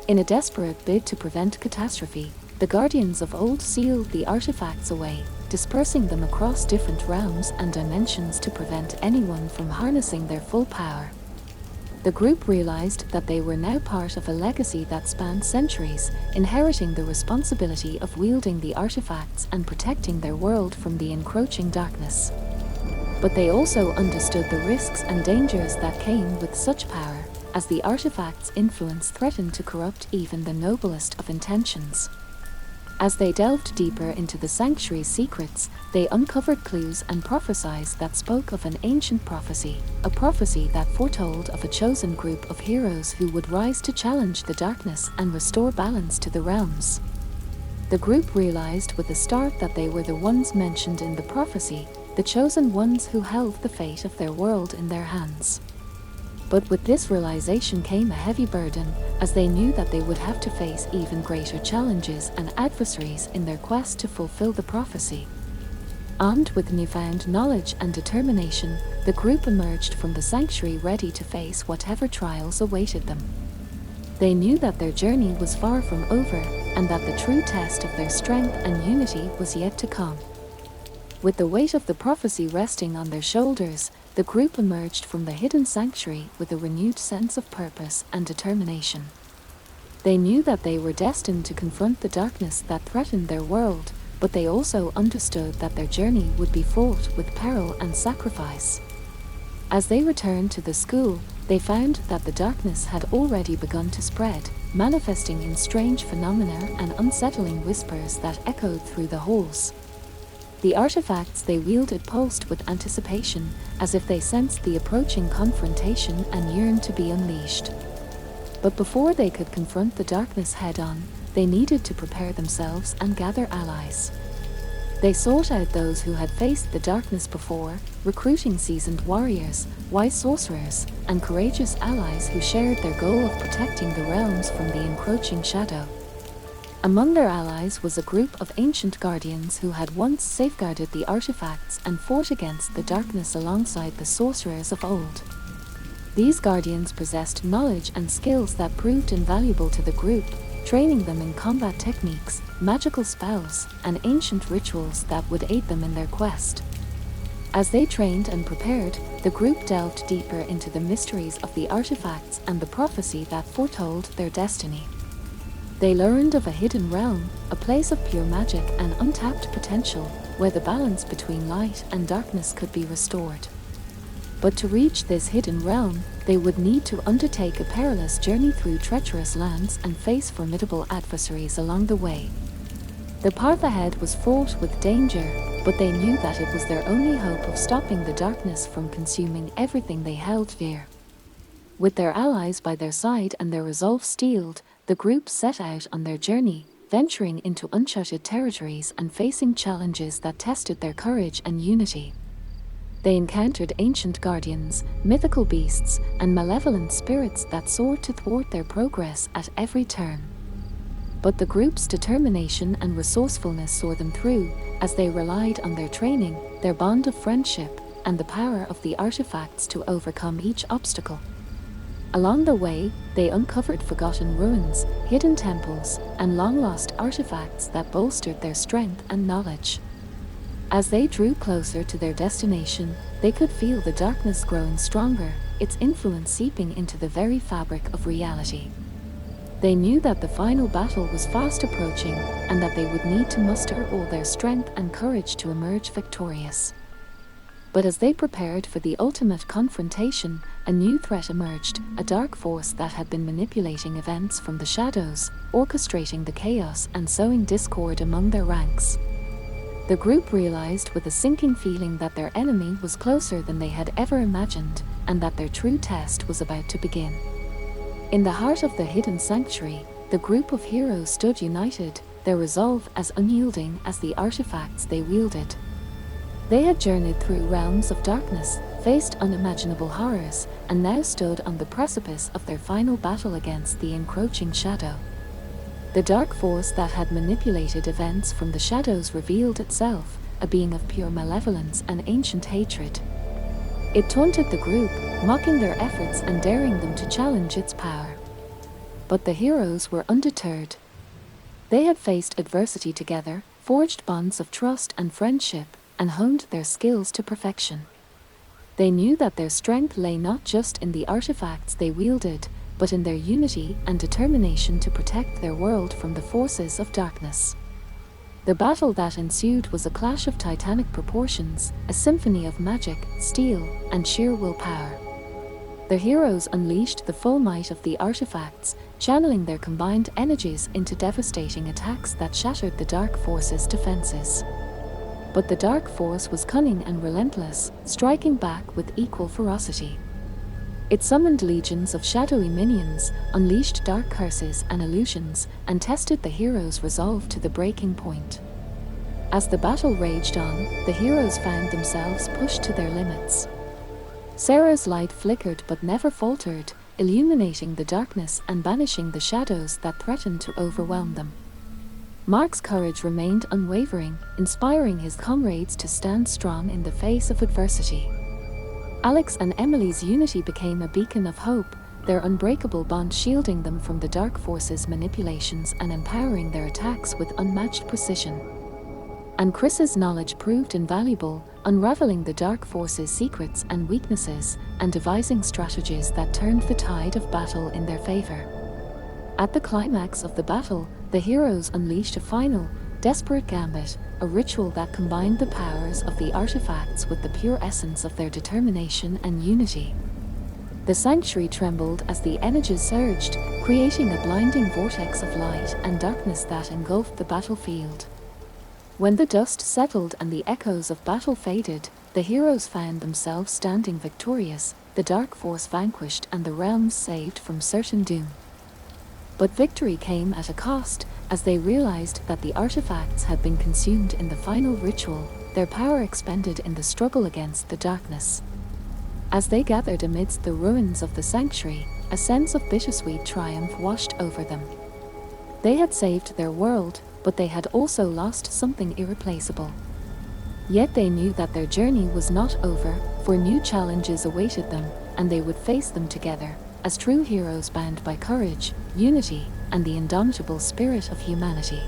Speaker 1: In a desperate bid to prevent catastrophe, the guardians of old sealed the artifacts away, dispersing them across different realms and dimensions to prevent anyone from harnessing their full power. The group realized that they were now part of a legacy that spanned centuries, inheriting the responsibility of wielding the artifacts and protecting their world from the encroaching darkness. But they also understood the risks and dangers that came with such power, as the artifacts' influence threatened to corrupt even the noblest of intentions. As they delved deeper into the sanctuary's secrets, they uncovered clues and prophecies that spoke of an ancient prophecy, a prophecy that foretold of a chosen group of heroes who would rise to challenge the darkness and restore balance to the realms. The group realized with a start that they were the ones mentioned in the prophecy, the chosen ones who held the fate of their world in their hands. But with this realization came a heavy burden, as they knew that they would have to face even greater challenges and adversaries in their quest to fulfill the prophecy. Armed with newfound knowledge and determination, the group emerged from the sanctuary ready to face whatever trials awaited them. They knew that their journey was far from over, and that the true test of their strength and unity was yet to come. With the weight of the prophecy resting on their shoulders, the group emerged from the hidden sanctuary with a renewed sense of purpose and determination. They knew that they were destined to confront the darkness that threatened their world, but they also understood that their journey would be fraught with peril and sacrifice. As they returned to the school, they found that the darkness had already begun to spread, manifesting in strange phenomena and unsettling whispers that echoed through the halls. The artifacts they wielded pulsed with anticipation, as if they sensed the approaching confrontation and yearned to be unleashed. But before they could confront the darkness head-on, they needed to prepare themselves and gather allies. They sought out those who had faced the darkness before, recruiting seasoned warriors, wise sorcerers, and courageous allies who shared their goal of protecting the realms from the encroaching shadow. Among their allies was a group of ancient guardians who had once safeguarded the artifacts and fought against the darkness alongside the sorcerers of old. These guardians possessed knowledge and skills that proved invaluable to the group, training them in combat techniques, magical spells, and ancient rituals that would aid them in their quest. As they trained and prepared, the group delved deeper into the mysteries of the artifacts and the prophecy that foretold their destiny. They learned of a hidden realm, a place of pure magic and untapped potential, where the balance between light and darkness could be restored. But to reach this hidden realm, they would need to undertake a perilous journey through treacherous lands and face formidable adversaries along the way. The path ahead was fraught with danger, but they knew that it was their only hope of stopping the darkness from consuming everything they held dear. With their allies by their side and their resolve steeled, the group set out on their journey, venturing into uncharted territories and facing challenges that tested their courage and unity. They encountered ancient guardians, mythical beasts, and malevolent spirits that sought to thwart their progress at every turn. But the group's determination and resourcefulness saw them through, as they relied on their training, their bond of friendship, and the power of the artifacts to overcome each obstacle. Along the way, they uncovered forgotten ruins, hidden temples, and long-lost artifacts that bolstered their strength and knowledge. As they drew closer to their destination, they could feel the darkness growing stronger, its influence seeping into the very fabric of reality. They knew that the final battle was fast approaching, and that they would need to muster all their strength and courage to emerge victorious. But as they prepared for the ultimate confrontation, a new threat emerged, a dark force that had been manipulating events from the shadows, orchestrating the chaos and sowing discord among their ranks. The group realized with a sinking feeling that their enemy was closer than they had ever imagined, and that their true test was about to begin. In the heart of the hidden sanctuary, the group of heroes stood united, their resolve as unyielding as the artifacts they wielded. They had journeyed through realms of darkness, faced unimaginable horrors, and now stood on the precipice of their final battle against the encroaching shadow. The dark force that had manipulated events from the shadows revealed itself, a being of pure malevolence and ancient hatred. It taunted the group, mocking their efforts and daring them to challenge its power. But the heroes were undeterred. They had faced adversity together, forged bonds of trust and friendship, and honed their skills to perfection. They knew that their strength lay not just in the artifacts they wielded, but in their unity and determination to protect their world from the forces of darkness. The battle that ensued was a clash of titanic proportions, a symphony of magic, steel, and sheer willpower. The heroes unleashed the full might of the artifacts, channeling their combined energies into devastating attacks that shattered the dark force's defenses. But the dark force was cunning and relentless, striking back with equal ferocity. It summoned legions of shadowy minions, unleashed dark curses and illusions, and tested the heroes' resolve to the breaking point. As the battle raged on, the heroes found themselves pushed to their limits. Sarah's light flickered but never faltered, illuminating the darkness and banishing the shadows that threatened to overwhelm them. Mark's courage remained unwavering, inspiring his comrades to stand strong in the face of adversity. Alex and Emily's unity became a beacon of hope, their unbreakable bond shielding them from the dark force's manipulations and empowering their attacks with unmatched precision. And Chris's knowledge proved invaluable, unraveling the dark force's secrets and weaknesses, and devising strategies that turned the tide of battle in their favor. At the climax of the battle, the heroes unleashed a final, desperate gambit, a ritual that combined the powers of the artifacts with the pure essence of their determination and unity. The sanctuary trembled as the energies surged, creating a blinding vortex of light and darkness that engulfed the battlefield. When the dust settled and the echoes of battle faded, the heroes found themselves standing victorious, the dark force vanquished and the realms saved from certain doom. But victory came at a cost, as they realized that the artifacts had been consumed in the final ritual, their power expended in the struggle against the darkness. As they gathered amidst the ruins of the sanctuary, a sense of bittersweet triumph washed over them. They had saved their world, but they had also lost something irreplaceable. Yet they knew that their journey was not over, for new challenges awaited them, and they would face them together, as true heroes bound by courage, unity, and the indomitable spirit of humanity.